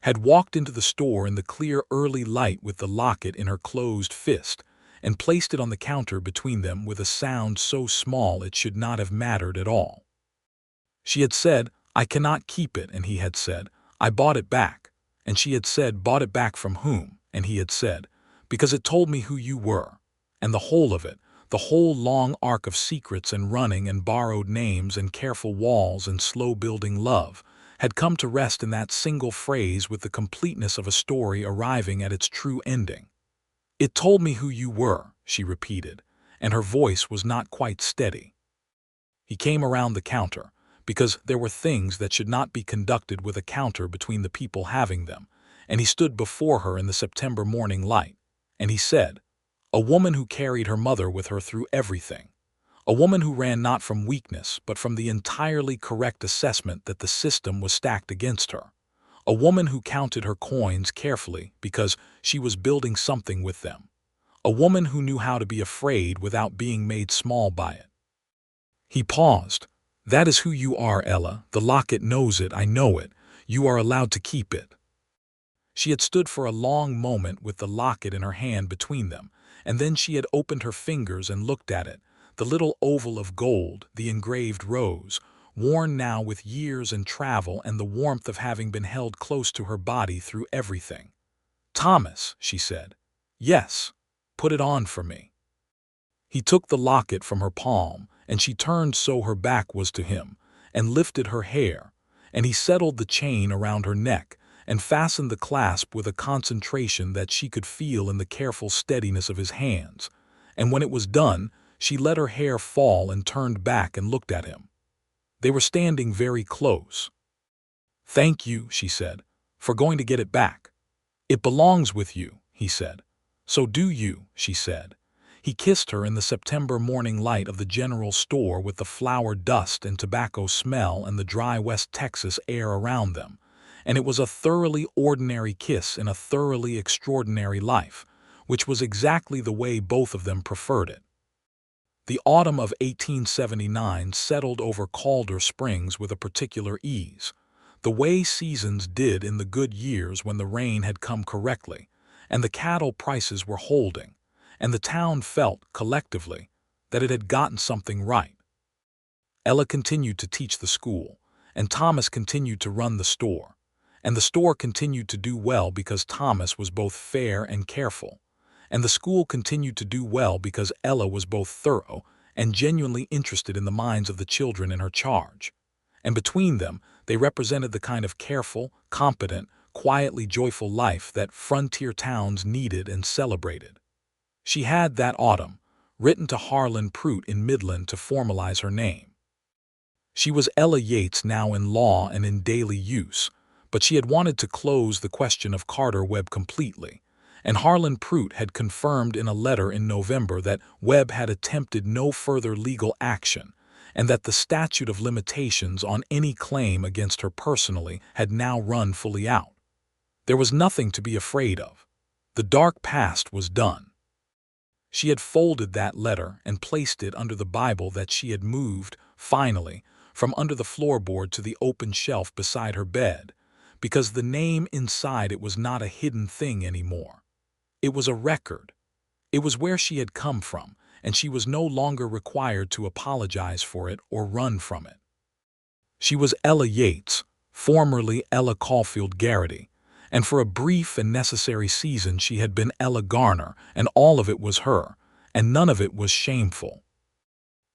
had walked into the store in the clear early light with the locket in her closed fist, and placed it on the counter between them with a sound so small it should not have mattered at all. She had said, "I cannot keep it," and he had said, "I bought it back." And she had said, "Bought it back from whom?" And he had said, "Because it told me who you were." And the whole of it, the whole long arc of secrets and running and borrowed names and careful walls and slow-building love, had come to rest in that single phrase with the completeness of a story arriving at its true ending. "It told me who you were," she repeated, and her voice was not quite steady. He came around the counter, because there were things that should not be conducted with a counter between the people having them, and he stood before her in the September morning light, and he said, "A woman who carried her mother with her through everything. A woman who ran not from weakness but from the entirely correct assessment that the system was stacked against her. A woman who counted her coins carefully because she was building something with them. A woman who knew how to be afraid without being made small by it." He paused. "That is who you are, Ella. The locket knows it. I know it. You are allowed to keep it." She had stood for a long moment with the locket in her hand between them, and then she had opened her fingers and looked at it, the little oval of gold, the engraved rose, worn now with years and travel and the warmth of having been held close to her body through everything. "Thomas," she said. "Yes, put it on for me." He took the locket from her palm, and she turned so her back was to him, and lifted her hair, and he settled the chain around her neck, and fastened the clasp with a concentration that she could feel in the careful steadiness of his hands, and when it was done, she let her hair fall and turned back and looked at him. They were standing very close. "Thank you," she said, "for going to get it back." "It belongs with you," he said. "So do you," she said. He kissed her in the September morning light of the general store with the flour dust and tobacco smell and the dry West Texas air around them, and it was a thoroughly ordinary kiss in a thoroughly extraordinary life, which was exactly the way both of them preferred it. The autumn of 1879 settled over Calder Springs with a particular ease, the way seasons did in the good years when the rain had come correctly, and the cattle prices were holding, and the town felt, collectively, that it had gotten something right. Ella continued to teach the school, and Thomas continued to run the store, and the store continued to do well because Thomas was both fair and careful, and the school continued to do well because Ella was both thorough and genuinely interested in the minds of the children in her charge, and between them they represented the kind of careful, competent, quietly joyful life that frontier towns needed and celebrated. She had that autumn written to Harlan Pruitt in Midland to formalize her name. She was Ella Yates, now in law and in daily use, but she had wanted to close the question of Carter Webb completely, and Harlan Pruitt had confirmed in a letter in November that Webb had attempted no further legal action, and that the statute of limitations on any claim against her personally had now run fully out. There was nothing to be afraid of. The dark past was done. She had folded that letter and placed it under the Bible that she had moved, finally, from under the floorboard to the open shelf beside her bed, because the name inside it was not a hidden thing anymore. It was a record. It was where she had come from, and she was no longer required to apologize for it or run from it. She was Ella Yates, formerly Ella Caulfield Garrity, and for a brief and necessary season she had been Ella Garner, and all of it was her, and none of it was shameful.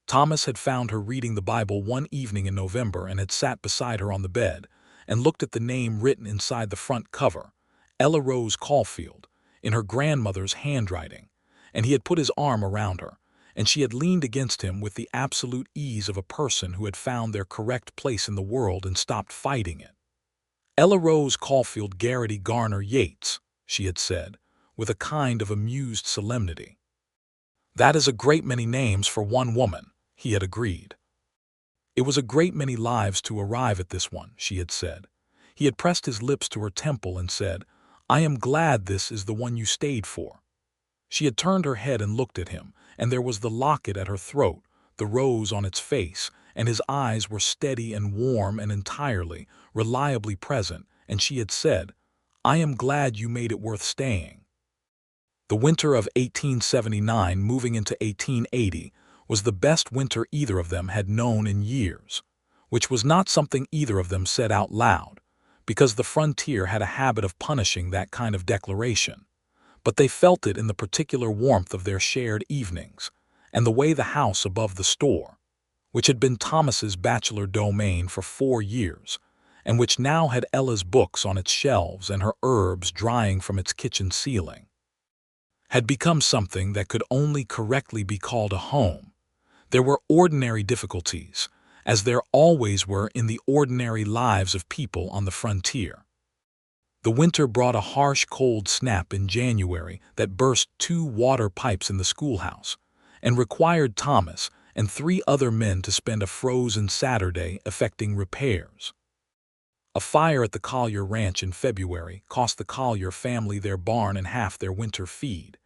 Thomas had found her reading the Bible one evening in November and had sat beside her on the bed and looked at the name written inside the front cover, Ella Rose Caulfield, in her grandmother's handwriting, and he had put his arm around her, and she had leaned against him with the absolute ease of a person who had found their correct place in the world and stopped fighting it. Ella Rose Caulfield Garrity Garner Yates, she had said, with a kind of amused solemnity. That is a great many names for one woman, he had agreed. It was a great many lives to arrive at this one, she had said. He had pressed his lips to her temple and said, I am glad this is the one you stayed for. She had turned her head and looked at him, and there was the locket at her throat, the rose on its face, and his eyes were steady and warm and entirely, reliably present, and she had said, I am glad you made it worth staying. The winter of 1879 moving into 1880 was the best winter either of them had known in years, which was not something either of them said out loud, because the frontier had a habit of punishing that kind of declaration, but they felt it in the particular warmth of their shared evenings, and the way the house above the store, which had been Thomas's bachelor domain for 4 years, and which now had Ella's books on its shelves and her herbs drying from its kitchen ceiling, had become something that could only correctly be called a home. There were ordinary difficulties, as there always were in the ordinary lives of people on the frontier. The winter brought a harsh cold snap in January that burst 2 water pipes in the schoolhouse, and required Thomas and 3 other men to spend a frozen Saturday effecting repairs. A fire at the Collier Ranch in February cost the Collier family their barn and half their winter feed,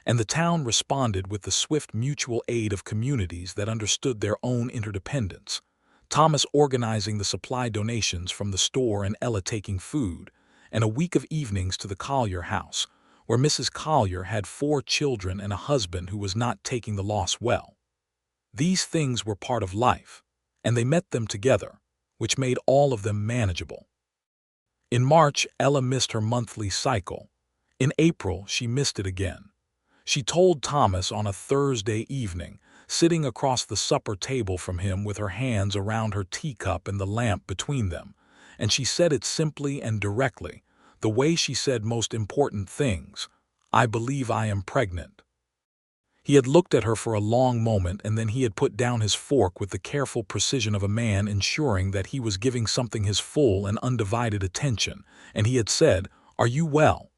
and the town responded with the swift mutual aid of communities that understood their own interdependence, Thomas organizing the supply donations from the store and Ella taking food, and a week of evenings to the Collier house, where Mrs. Collier had 4 children and a husband who was not taking the loss well. These things were part of life, and they met them together, which made all of them manageable. In March, Ella missed her monthly cycle. In April, she missed it again. She told Thomas on a Thursday evening, sitting across the supper table from him with her hands around her teacup and the lamp between them, and she said it simply and directly, the way she said most important things, I believe I am pregnant. He had looked at her for a long moment, and then he had put down his fork with the careful precision of a man ensuring that he was giving something his full and undivided attention, and he had said, Are you well?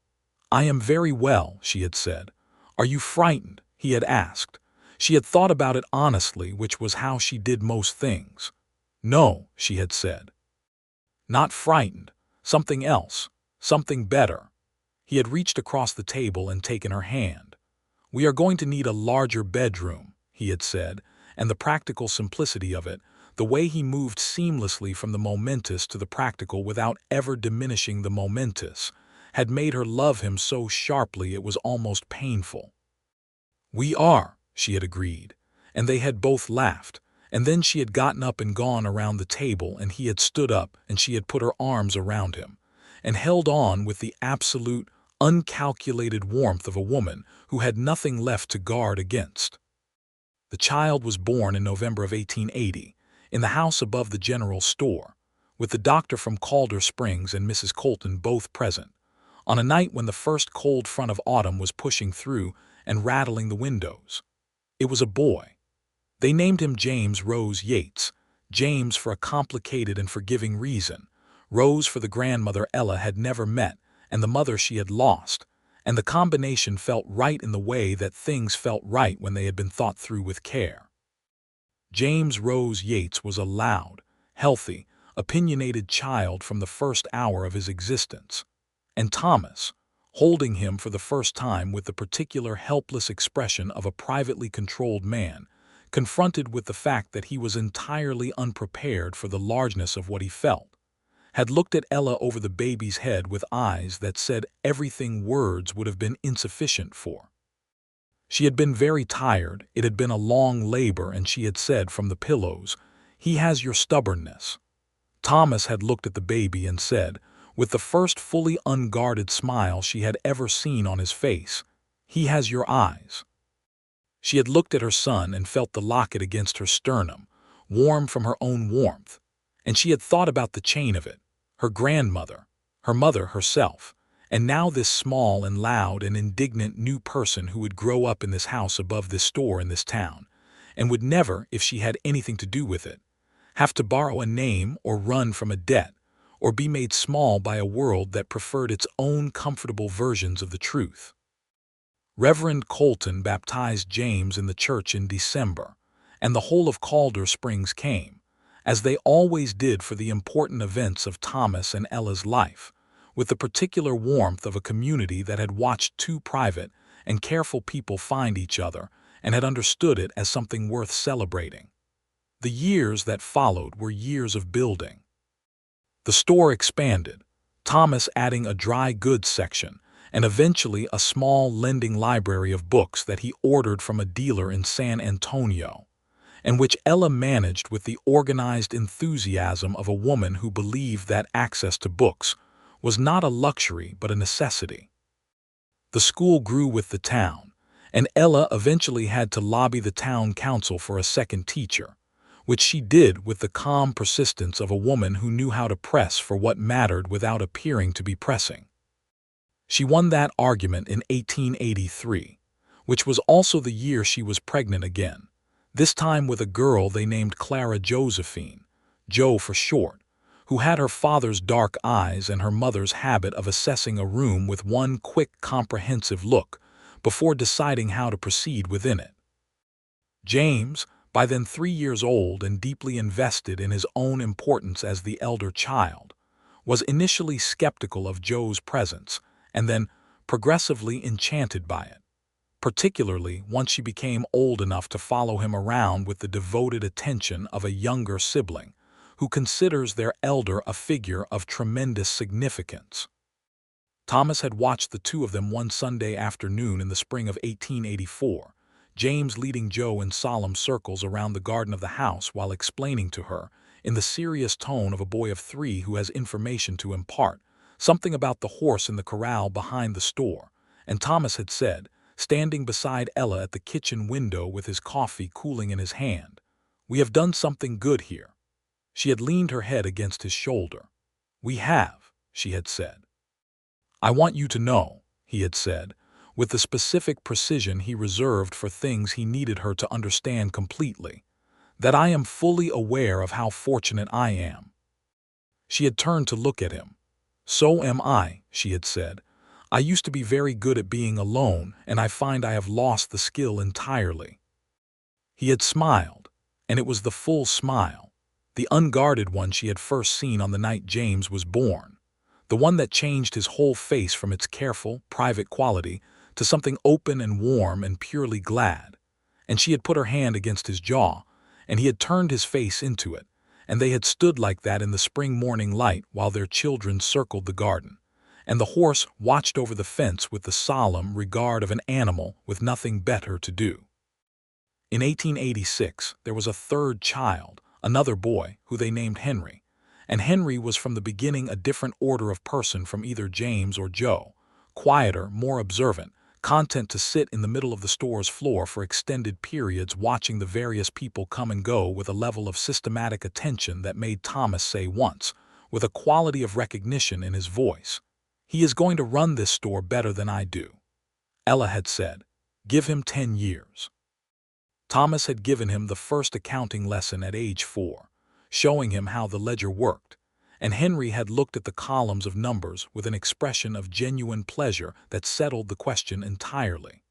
I am very well, she had said. Are you frightened? He had asked. She had thought about it honestly, which was how she did most things. No, she had said. Not frightened. Something else. Something better. He had reached across the table and taken her hand. We are going to need a larger bedroom, he had said, and the practical simplicity of it, the way he moved seamlessly from the momentous to the practical without ever diminishing the momentous, had made her love him so sharply it was almost painful. We are, she had agreed, and they had both laughed, and then she had gotten up and gone around the table, and he had stood up, and she had put her arms around him, and held on with the absolute, uncalculated warmth of a woman who had nothing left to guard against. The child was born in November of 1880, in the house above the general store, with the doctor from Calder Springs and Mrs. Colton both present, on a night when the first cold front of autumn was pushing through and rattling the windows. It was a boy. They named him James Rose Yates, James for a complicated and forgiving reason, Rose for the grandmother Ella had never met and the mother she had lost, and the combination felt right in the way that things felt right when they had been thought through with care. James Rose Yates was a loud, healthy, opinionated child from the first hour of his existence, and Thomas, holding him for the first time with the particular helpless expression of a privately controlled man, confronted with the fact that he was entirely unprepared for the largeness of what he felt, had looked at Ella over the baby's head with eyes that said everything words would have been insufficient for. She had been very tired, it had been a long labor, and she had said from the pillows, "He has your stubbornness." Thomas had looked at the baby and said, with the first fully unguarded smile she had ever seen on his face, "He has your eyes." She had looked at her son and felt the locket against her sternum, warm from her own warmth, and she had thought about the chain of it, her grandmother, her mother herself, and now this small and loud and indignant new person who would grow up in this house above this store in this town, and would never, if she had anything to do with it, have to borrow a name or run from a debt, or be made small by a world that preferred its own comfortable versions of the truth. Reverend Colton baptized James in the church in December, and the whole of Calder Springs came, as they always did for the important events of Thomas and Ella's life, with the particular warmth of a community that had watched two private and careful people find each other and had understood it as something worth celebrating. The years that followed were years of building. The store expanded, Thomas adding a dry goods section, and eventually a small lending library of books that he ordered from a dealer in San Antonio, and which Ella managed with the organized enthusiasm of a woman who believed that access to books was not a luxury but a necessity. The school grew with the town, and Ella eventually had to lobby the town council for a second teacher, which she did with the calm persistence of a woman who knew how to press for what mattered without appearing to be pressing. She won that argument in 1883, which was also the year she was pregnant again, this time with a girl they named Clara Josephine, Jo for short, who had her father's dark eyes and her mother's habit of assessing a room with one quick, comprehensive look before deciding how to proceed within it. James, by then 3 years old and deeply invested in his own importance as the elder child, was initially skeptical of Jo's presence and then progressively enchanted by it, particularly once she became old enough to follow him around with the devoted attention of a younger sibling who considers their elder a figure of tremendous significance. Thomas had watched the two of them one Sunday afternoon in the spring of 1884, James leading Jo in solemn circles around the garden of the house while explaining to her, in the serious tone of a boy of 3 who has information to impart, something about the horse in the corral behind the store, and Thomas had said, standing beside Ella at the kitchen window with his coffee cooling in his hand, "We have done something good here." She had leaned her head against his shoulder. "We have," she had said. "I want you to know," he had said, with the specific precision he reserved for things he needed her to understand completely, "that I am fully aware of how fortunate I am." She had turned to look at him. "So am I," she had said. "I used to be very good at being alone, and I find I have lost the skill entirely." He had smiled, and it was the full smile, the unguarded one she had first seen on the night James was born, the one that changed his whole face from its careful, private quality to something open and warm and purely glad, and she had put her hand against his jaw, and he had turned his face into it, and they had stood like that in the spring morning light while their children circled the garden, and the horse watched over the fence with the solemn regard of an animal with nothing better to do. In 1886, there was a third child, another boy, who they named Henry, and Henry was from the beginning a different order of person from either James or Jo, quieter, more observant, content to sit in the middle of the store's floor for extended periods watching the various people come and go with a level of systematic attention that made Thomas say once, with a quality of recognition in his voice, "He is going to run this store better than I do." Ella had said, "Give him 10 years." Thomas had given him the first accounting lesson at age 4, showing him how the ledger worked, and Henry had looked at the columns of numbers with an expression of genuine pleasure that settled the question entirely.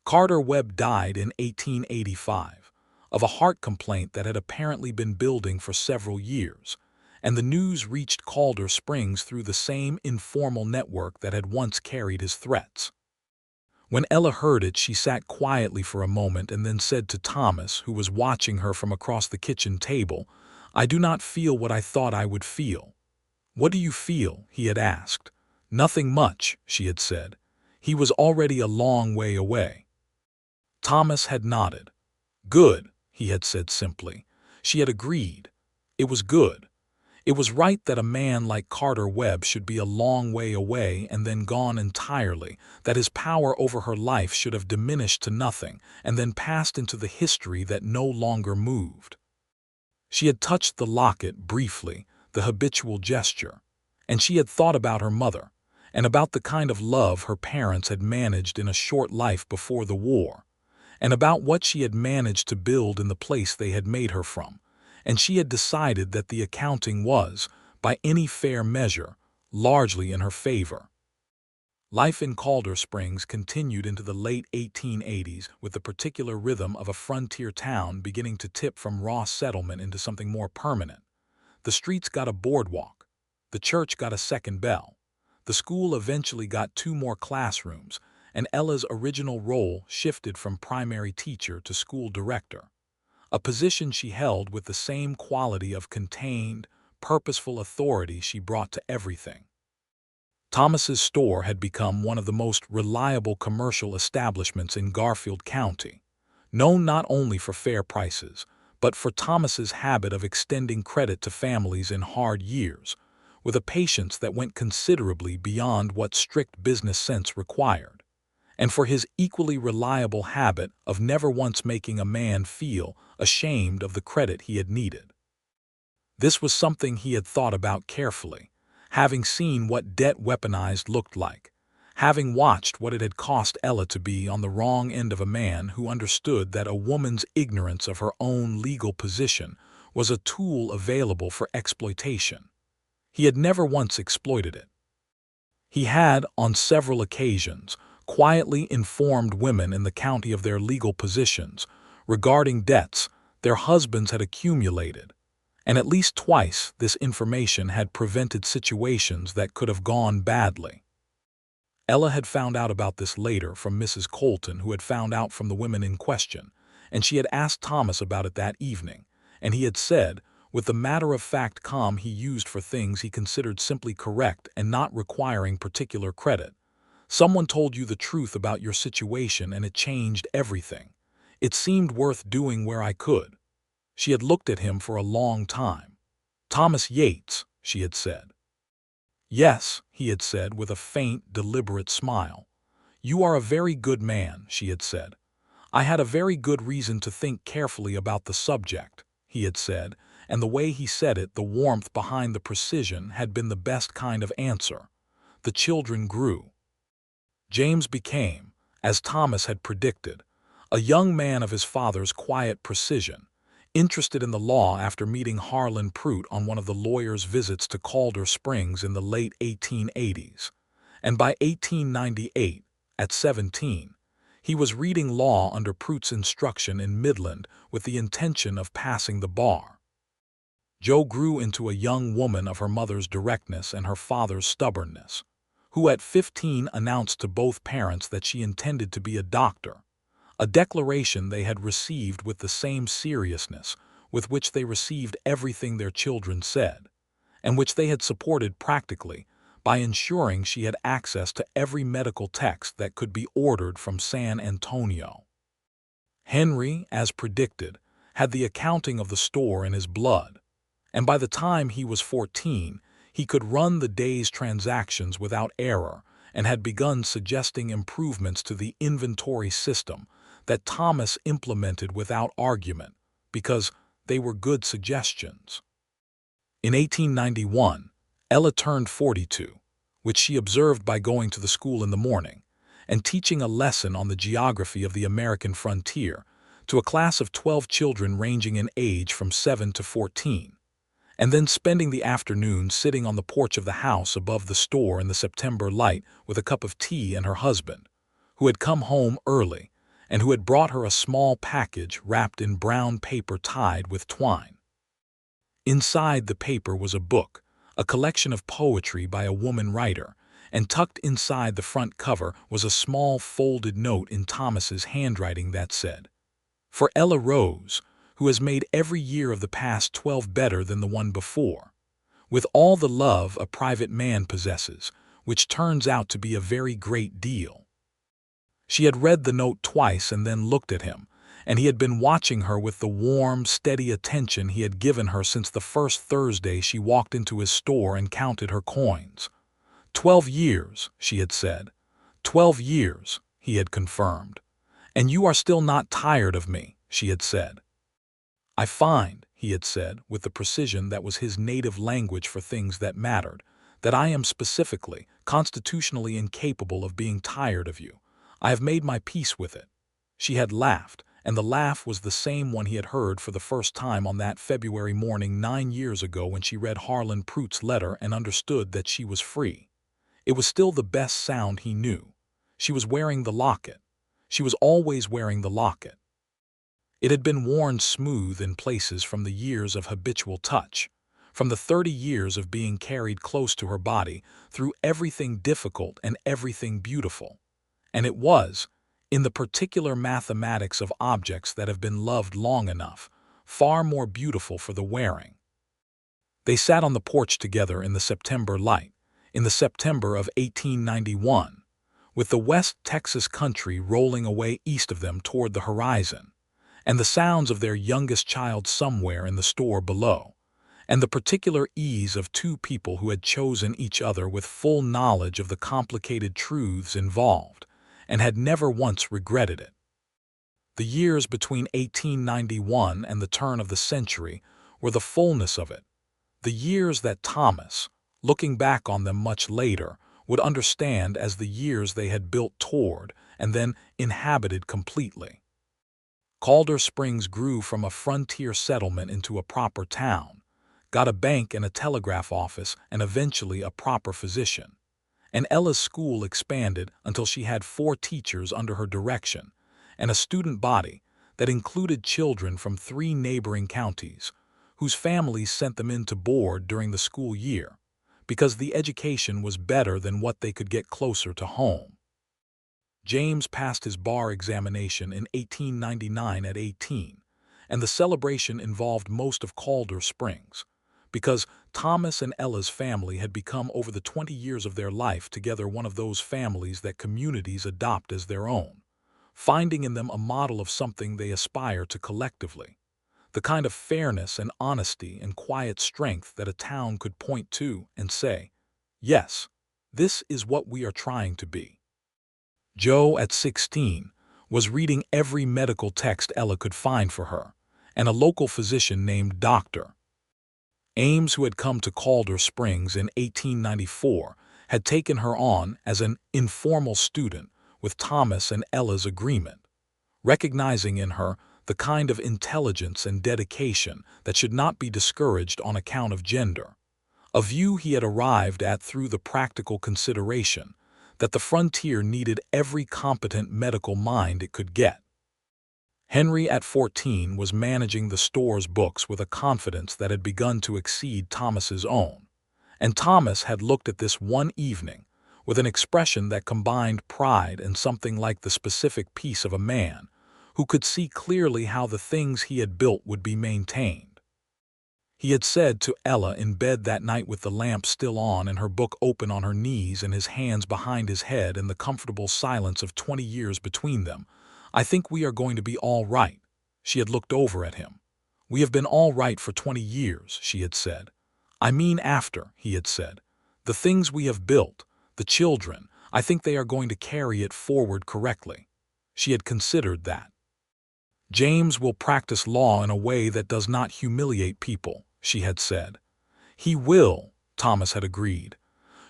Carter Webb died in 1885 of a heart complaint that had apparently been building for several years, and the news reached Calder Springs through the same informal network that had once carried his threats. When Ella heard it, she sat quietly for a moment and then said to Thomas, who was watching her from across the kitchen table, "I do not feel what I thought I would feel." "What do you feel?" he had asked. "Nothing much," she had said. He was already a long way away. Thomas had nodded. "Good," he had said simply. She had agreed. It was good. It was right that a man like Carter Webb should be a long way away and then gone entirely, that his power over her life should have diminished to nothing and then passed into the history that no longer moved. She had touched the locket briefly, the habitual gesture, and she had thought about her mother, and about the kind of love her parents had managed in a short life before the war, and about what she had managed to build in the place they had made her from, and she had decided that the accounting was, by any fair measure, largely in her favor. Life in Calder Springs continued into the late 1880s with the particular rhythm of a frontier town beginning to tip from raw settlement into something more permanent. The streets got a boardwalk. The church got a second bell. The school eventually got 2 more classrooms, and Ella's original role shifted from primary teacher to school director, a position she held with the same quality of contained, purposeful authority she brought to everything. Thomas's store had become one of the most reliable commercial establishments in Garfield County, known not only for fair prices, but for Thomas's habit of extending credit to families in hard years, with a patience that went considerably beyond what strict business sense required, and for his equally reliable habit of never once making a man feel ashamed of the credit he had needed. This was something he had thought about carefully, having seen what debt weaponized looked like, having watched what it had cost Ella to be on the wrong end of a man who understood that a woman's ignorance of her own legal position was a tool available for exploitation. He had never once exploited it. He had, on several occasions, quietly informed women in the county of their legal positions regarding debts their husbands had accumulated, and at least twice this information had prevented situations that could have gone badly. Ella had found out about this later from Mrs. Colton, who had found out from the women in question, and she had asked Thomas about it that evening, and he had said, with the matter-of-fact calm he used for things he considered simply correct and not requiring particular credit, "Someone told you the truth about your situation and it changed everything. It seemed worth doing where I could." She had looked at him for a long time. "Thomas Yates," she had said. "Yes," he had said with a faint, deliberate smile. "You are a very good man," she had said. "I had a very good reason to think carefully about the subject," he had said, and the way he said it, the warmth behind the precision, had been the best kind of answer. The children grew. James became, as Thomas had predicted, a young man of his father's quiet precision, interested in the law after meeting Harlan Pruitt on one of the lawyer's visits to Calder Springs in the late 1880s, and by 1898, at 17, he was reading law under Pruitt's instruction in Midland with the intention of passing the bar. Jo grew into a young woman of her mother's directness and her father's stubbornness, who at 15 announced to both parents that she intended to be a doctor, a declaration they had received with the same seriousness with which they received everything their children said, and which they had supported practically by ensuring she had access to every medical text that could be ordered from San Antonio. Henry, as predicted, had the accounting of the store in his blood, and by the time he was 14, he could run the day's transactions without error and had begun suggesting improvements to the inventory system that Thomas implemented without argument, because they were good suggestions. In 1891, Ella turned 42, which she observed by going to the school in the morning and teaching a lesson on the geography of the American frontier to a class of 12 children ranging in age from 7 to 14, and then spending the afternoon sitting on the porch of the house above the store in the September light with a cup of tea and her husband, who had come home early and who had brought her a small package wrapped in brown paper tied with twine. Inside the paper was a book, a collection of poetry by a woman writer, and tucked inside the front cover was a small folded note in Thomas's handwriting that said, "For Ella Rose, who has made every year of the past 12 better than the one before, with all the love a private man possesses, which turns out to be a very great deal." She had read the note twice and then looked at him, and he had been watching her with the warm, steady attention he had given her since the first Thursday she walked into his store and counted her coins. 12 years, she had said. 12 years, he had confirmed. "And you are still not tired of me," she had said. "I find," he had said, with the precision that was his native language for things that mattered, "that I am specifically, constitutionally incapable of being tired of you. I have made my peace with it." She had laughed, and the laugh was the same one he had heard for the first time on that February morning 9 years ago when she read Harlan Pruitt's letter and understood that she was free. It was still the best sound he knew. She was wearing the locket. She was always wearing the locket. It had been worn smooth in places from the years of habitual touch, from the 30 years of being carried close to her body through everything difficult and everything beautiful. And it was, in the particular mathematics of objects that have been loved long enough, far more beautiful for the wearing. They sat on the porch together in the September light, in the September of 1891, with the West Texas country rolling away east of them toward the horizon, and the sounds of their youngest child somewhere in the store below, and the particular ease of two people who had chosen each other with full knowledge of the complicated truths involved, and had never once regretted it. The years between 1891 and the turn of the century were the fullness of it, the years that Thomas, looking back on them much later, would understand as the years they had built toward and then inhabited completely. Calder Springs grew from a frontier settlement into a proper town, got a bank and a telegraph office and eventually a proper physician. And Ella's school expanded until she had 4 teachers under her direction and a student body that included children from 3 neighboring counties, whose families sent them in to board during the school year, because the education was better than what they could get closer to home. James passed his bar examination in 1899 at 18, and the celebration involved most of Calder Springs, because Thomas and Ella's family had become over the 20 years of their life together one of those families that communities adopt as their own, finding in them a model of something they aspire to collectively, the kind of fairness and honesty and quiet strength that a town could point to and say, "Yes, this is what we are trying to be." Joe, at 16, was reading every medical text Ella could find for her, and a local physician named Dr. Ames, who had come to Calder Springs in 1894, had taken her on as an informal student with Thomas and Ella's agreement, recognizing in her the kind of intelligence and dedication that should not be discouraged on account of gender, a view he had arrived at through the practical consideration that the frontier needed every competent medical mind it could get. Henry, at 14, was managing the store's books with a confidence that had begun to exceed Thomas's own, and Thomas had looked at this one evening with an expression that combined pride and something like the specific peace of a man who could see clearly how the things he had built would be maintained. He had said to Ella in bed that night with the lamp still on and her book open on her knees and his hands behind his head and the comfortable silence of 20 years between them, "I think we are going to be all right." She had looked over at him. "We have been all right for 20 years, she had said. "I mean after," he had said. "The things we have built, the children, I think they are going to carry it forward correctly." She had considered that. "James will practice law in a way that does not humiliate people," she had said. "He will," Thomas had agreed.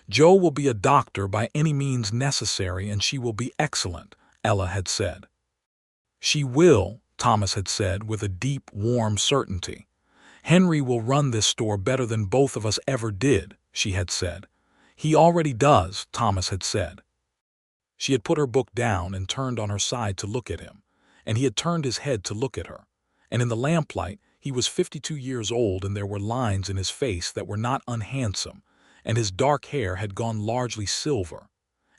"Joe will be a doctor by any means necessary and she will be excellent," Ella had said. "She will," Thomas had said with a deep, warm certainty. Henry will run this store better than both of us ever did, she had said. He already does, Thomas had said. She had put her book down and turned on her side to look at him, and he had turned his head to look at her. And in the lamplight, he was 52 years old, and there were lines in his face that were not unhandsome, and his dark hair had gone largely silver.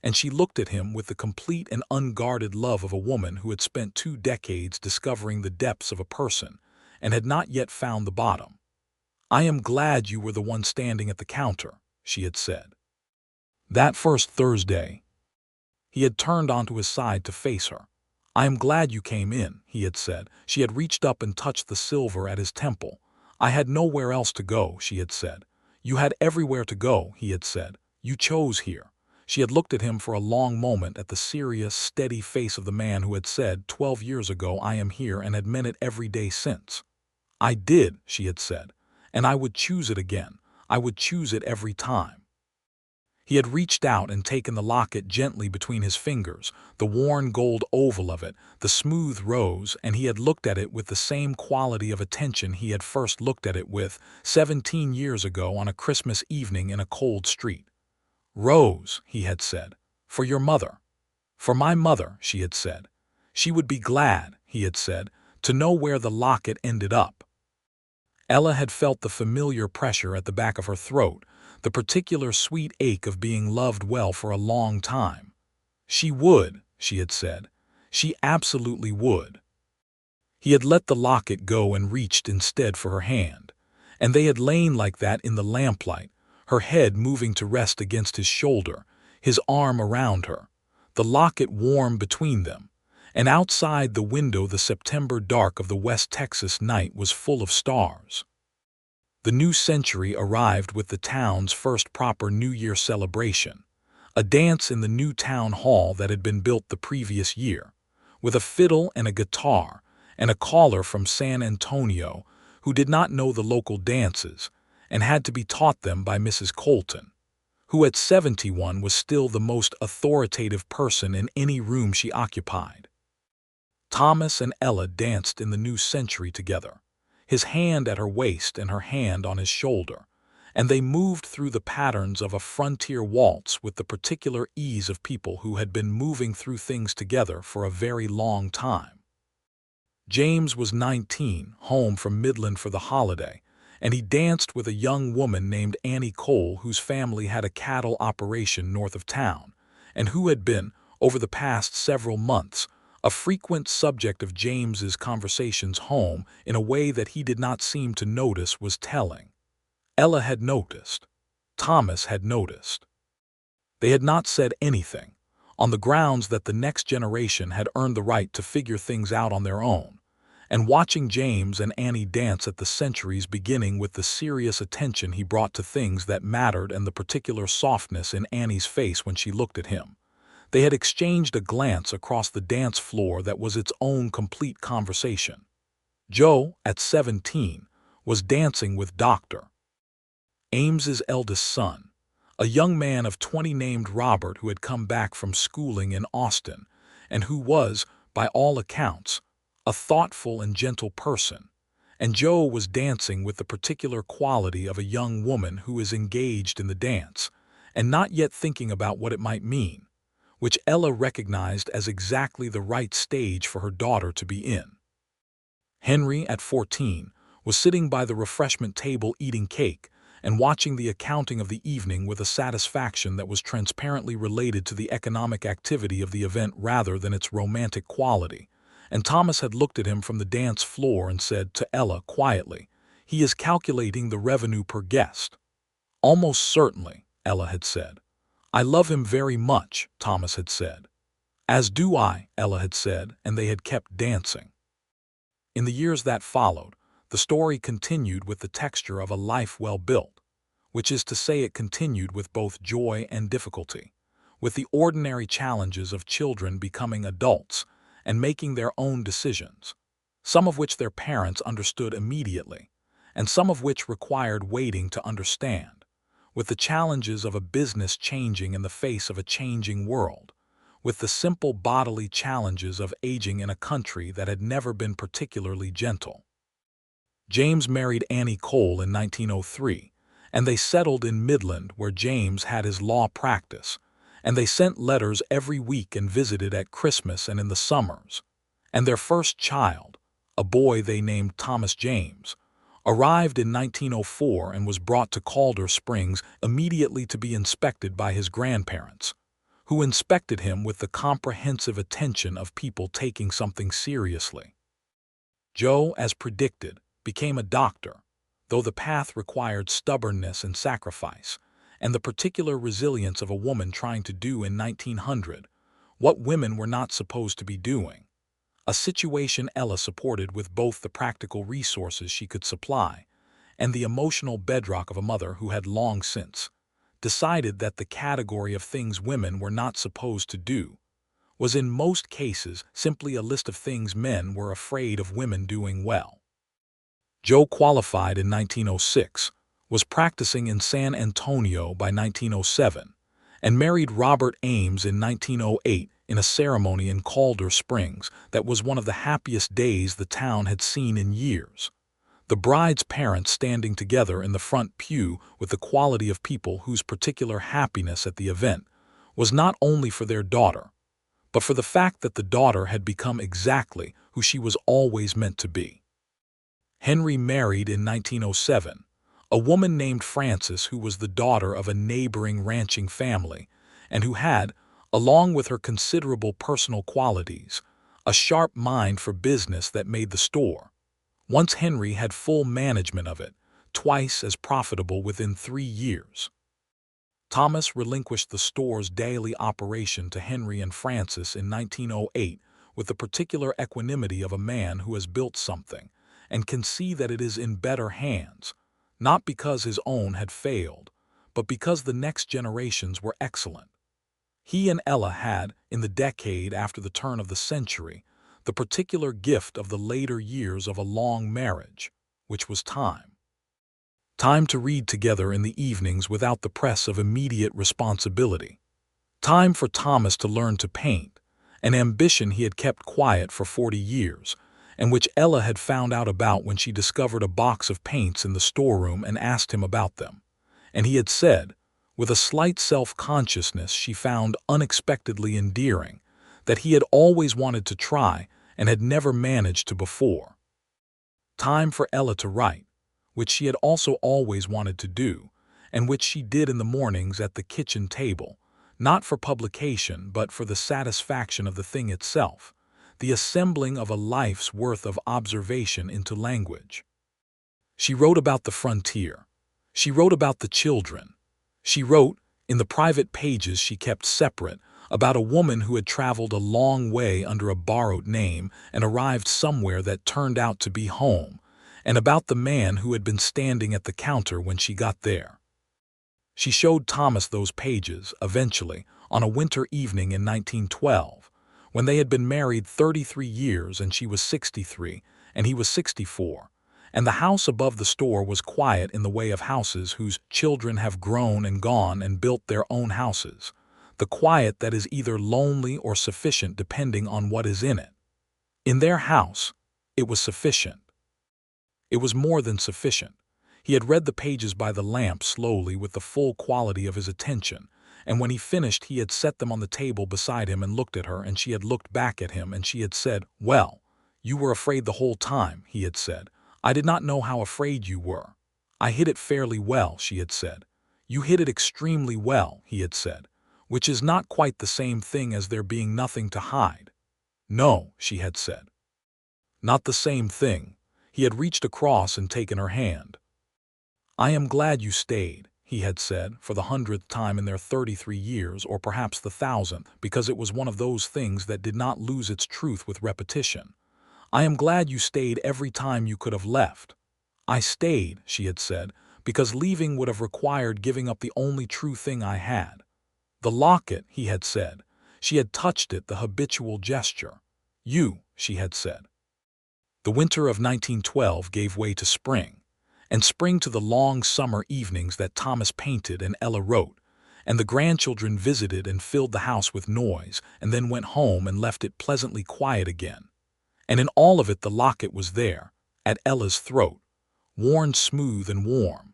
And she looked at him with the complete and unguarded love of a woman who had spent 2 decades discovering the depths of a person and had not yet found the bottom. "I am glad you were the one standing at the counter," she had said. That first Thursday, he had turned onto his side to face her. "I am glad you came in," he had said. She had reached up and touched the silver at his temple. "I had nowhere else to go," she had said. "You had everywhere to go," he had said. "You chose here." She had looked at him for a long moment, at the serious, steady face of the man who had said 12 years ago, "I am here," and had meant it every day since. "I did," she had said, "and I would choose it again. I would choose it every time." He had reached out and taken the locket gently between his fingers, the worn gold oval of it, the smooth rose, and he had looked at it with the same quality of attention he had first looked at it with 17 years ago on a Christmas evening in a cold street. "Rose," he had said, "for your mother." "For my mother," she had said. "She would be glad," he had said, "to know where the locket ended up." Ella had felt the familiar pressure at the back of her throat, the particular sweet ache of being loved well for a long time. She would, she had said. She absolutely would. He had let the locket go and reached instead for her hand, and they had lain like that in the lamplight, her head moving to rest against his shoulder, his arm around her, the locket warm between them, and outside the window the September dark of the West Texas night was full of stars. The new century arrived with the town's first proper New Year celebration, a dance in the new town hall that had been built the previous year, with a fiddle and a guitar, and a caller from San Antonio who did not know the local dances and had to be taught them by Mrs. Colton, who at 71 was still the most authoritative person in any room she occupied. Thomas and Ella danced in the new century together, his hand at her waist and her hand on his shoulder, and they moved through the patterns of a frontier waltz with the particular ease of people who had been moving through things together for a very long time. James was 19, home from Midland for the holiday, and he danced with a young woman named Annie Cole, whose family had a cattle operation north of town, and who had been, over the past several months, a frequent subject of James's conversations home in a way that he did not seem to notice was telling. Ella had noticed. Thomas had noticed. They had not said anything, on the grounds that the next generation had earned the right to figure things out on their own, and watching James and Annie dance at the century's beginning with the serious attention he brought to things that mattered and the particular softness in Annie's face when she looked at him, they had exchanged a glance across the dance floor that was its own complete conversation. Joe, at 17, was dancing with Dr. Ames's eldest son, a young man of 20 named Robert who had come back from schooling in Austin and who was, by all accounts, a thoughtful and gentle person, and Joe was dancing with the particular quality of a young woman who is engaged in the dance and not yet thinking about what it might mean, which Ella recognized as exactly the right stage for her daughter to be in. Henry, at 14, was sitting by the refreshment table eating cake and watching the accounting of the evening with a satisfaction that was transparently related to the economic activity of the event rather than its romantic quality, and Thomas had looked at him from the dance floor and said to Ella quietly, "He is calculating the revenue per guest." "Almost certainly," Ella had said. "I love him very much," Thomas had said. "As do I," Ella had said, and they had kept dancing. In the years that followed, the story continued with the texture of a life well built, which is to say it continued with both joy and difficulty, with the ordinary challenges of children becoming adults and making their own decisions, some of which their parents understood immediately, and some of which required waiting to understand, with the challenges of a business changing in the face of a changing world, with the simple bodily challenges of aging in a country that had never been particularly gentle. James married Annie Cole in 1903, and they settled in Midland where James had his law practice, and they sent letters every week and visited at Christmas and in the summers. And their first child, a boy they named Thomas James, arrived in 1904 and was brought to Calder Springs immediately to be inspected by his grandparents, who inspected him with the comprehensive attention of people taking something seriously. Joe, as predicted, became a doctor, though the path required stubbornness and sacrifice, and the particular resilience of a woman trying to do in 1900 what women were not supposed to be doing, a situation Ella supported with both the practical resources she could supply and the emotional bedrock of a mother who had long since decided that the category of things women were not supposed to do was in most cases simply a list of things men were afraid of women doing well. Joe qualified in 1906, was practicing in San Antonio by 1907, and married Robert Ames in 1908 in a ceremony in Calder Springs that was one of the happiest days the town had seen in years. The bride's parents standing together in the front pew with the quality of people whose particular happiness at the event was not only for their daughter, but for the fact that the daughter had become exactly who she was always meant to be. Henry married in 1907, a woman named Frances who was the daughter of a neighboring ranching family and who had, along with her considerable personal qualities, a sharp mind for business that made the store, once Henry had full management of it, twice as profitable within 3 years. Thomas relinquished the store's daily operation to Henry and Frances in 1908 with the particular equanimity of a man who has built something and can see that it is in better hands, not because his own had failed, but because the next generations were excellent. He and Ella had, in the decade after the turn of the century, the particular gift of the later years of a long marriage, which was time. Time to read together in the evenings without the press of immediate responsibility. Time for Thomas to learn to paint, an ambition he had kept quiet for 40 years, and which Ella had found out about when she discovered a box of paints in the storeroom and asked him about them. And he had said, with a slight self-consciousness she found unexpectedly endearing, that he had always wanted to try and had never managed to before. Time for Ella to write, which she had also always wanted to do, and which she did in the mornings at the kitchen table, not for publication but for the satisfaction of the thing itself, the assembling of a life's worth of observation into language. She wrote about the frontier. She wrote about the children. She wrote, in the private pages she kept separate, about a woman who had traveled a long way under a borrowed name and arrived somewhere that turned out to be home, and about the man who had been standing at the counter when she got there. She showed Thomas those pages, eventually, on a winter evening in 1912, when they had been married 33 years and she was 63 and he was 64, and the house above the store was quiet in the way of houses whose children have grown and gone and built their own houses, the quiet that is either lonely or sufficient depending on what is in it. In their house, it was sufficient. It was more than sufficient. He had read the pages by the lamp slowly with the full quality of his attention, and when he finished he had set them on the table beside him and looked at her, and she had looked back at him, and she had said, "Well, you were afraid the whole time," he had said. "I did not know how afraid you were." "I hid it fairly well," she had said. "You hid it extremely well," he had said, "which is not quite the same thing as there being nothing to hide." "No," she had said. "Not the same thing." He had reached across and taken her hand. "I am glad you stayed," he had said, for the 100th time in their 33 years, or perhaps the 1,000th, because it was one of those things that did not lose its truth with repetition. "I am glad you stayed every time you could have left." "I stayed," she had said, "because leaving would have required giving up the only true thing I had." "The locket," he had said. She had touched it, the habitual gesture. "You," she had said. The winter of 1912 gave way to spring, and spring to the long summer evenings that Thomas painted and Ella wrote, and the grandchildren visited and filled the house with noise, and then went home and left it pleasantly quiet again. And in all of it the locket was there, at Ella's throat, worn smooth and warm,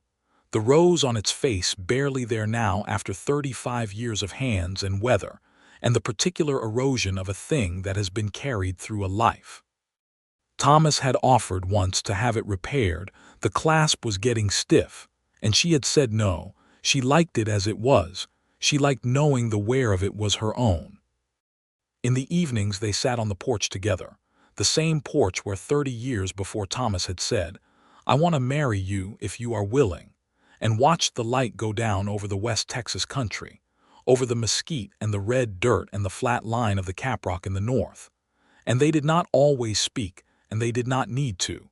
the rose on its face barely there now after 35 years of hands and weather, and the particular erosion of a thing that has been carried through a life. Thomas had offered once to have it repaired. The clasp was getting stiff, and she had said no. She liked it as it was. She liked knowing the wear of it was her own. In the evenings they sat on the porch together, the same porch where 30 years before Thomas had said, "I want to marry you if you are willing," and watched the light go down over the West Texas country, over the mesquite and the red dirt and the flat line of the caprock in the north. And they did not always speak, and they did not need to,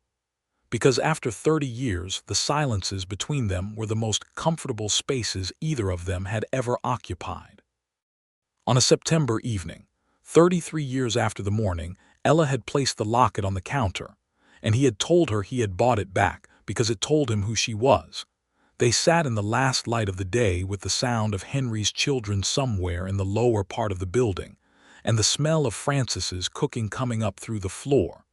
because after 30 years the silences between them were the most comfortable spaces either of them had ever occupied. On a September evening, 33 years after the morning, Ella had placed the locket on the counter, and he had told her he had bought it back because it told him who she was. They sat in the last light of the day with the sound of Henry's children somewhere in the lower part of the building, and the smell of Francis's cooking coming up through the floor.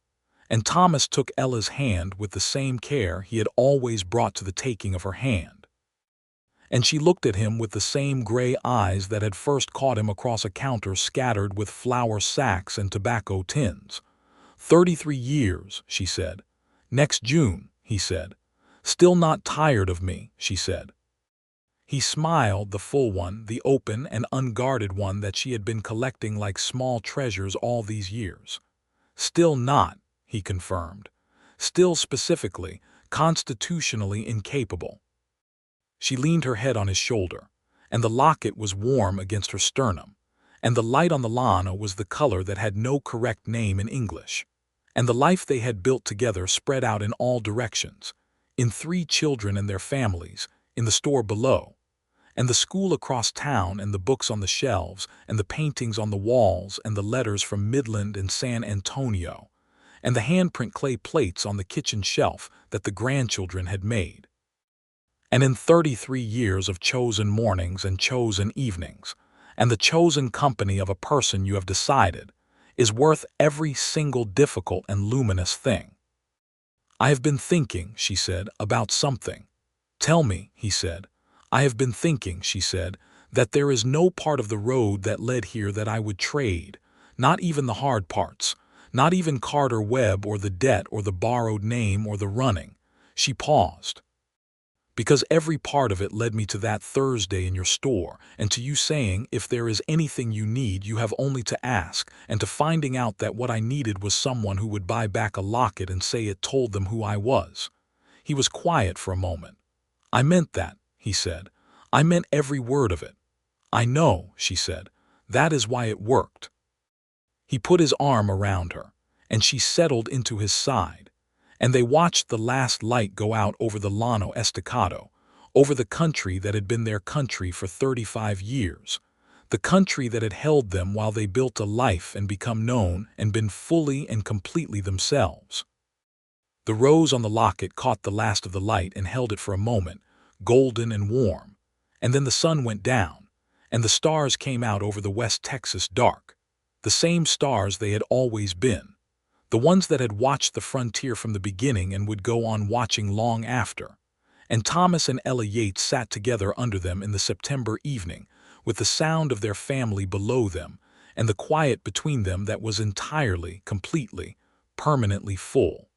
And Thomas took Ella's hand with the same care he had always brought to the taking of her hand. And she looked at him with the same gray eyes that had first caught him across a counter scattered with flour sacks and tobacco tins. 33 years, she said. Next June, he said. Still not tired of me, she said. He smiled, the full one, the open and unguarded one that she had been collecting like small treasures all these years. Still not, he confirmed. Still specifically, constitutionally incapable. She leaned her head on his shoulder, and the locket was warm against her sternum, and the light on the lawn was the color that had no correct name in English, and the life they had built together spread out in all directions, in 3 children and their families, in the store below, and the school across town, and the books on the shelves, and the paintings on the walls, and the letters from Midland and San Antonio, and the handprint clay plates on the kitchen shelf that the grandchildren had made. And in 33 years of chosen mornings and chosen evenings, and the chosen company of a person you have decided, is worth every single difficult and luminous thing. I have been thinking, she said, about something. Tell me, he said. I have been thinking, she said, that there is no part of the road that led here that I would trade, not even the hard parts, not even Carter Webb or the debt or the borrowed name or the running. She paused. Because every part of it led me to that Thursday in your store, and to you saying, if there is anything you need, you have only to ask, and to finding out that what I needed was someone who would buy back a locket and say it told them who I was. He was quiet for a moment. I meant that, he said. I meant every word of it. I know, she said. That is why it worked. He put his arm around her, and she settled into his side, and they watched the last light go out over the Llano Estacado, over the country that had been their country for 35 years, the country that had held them while they built a life and become known and been fully and completely themselves. The rose on the locket caught the last of the light and held it for a moment, golden and warm, and then the sun went down, and the stars came out over the West Texas dark, the same stars they had always been, the ones that had watched the frontier from the beginning and would go on watching long after. And Thomas and Ella Yates sat together under them in the September evening, with the sound of their family below them, and the quiet between them that was entirely, completely, permanently full.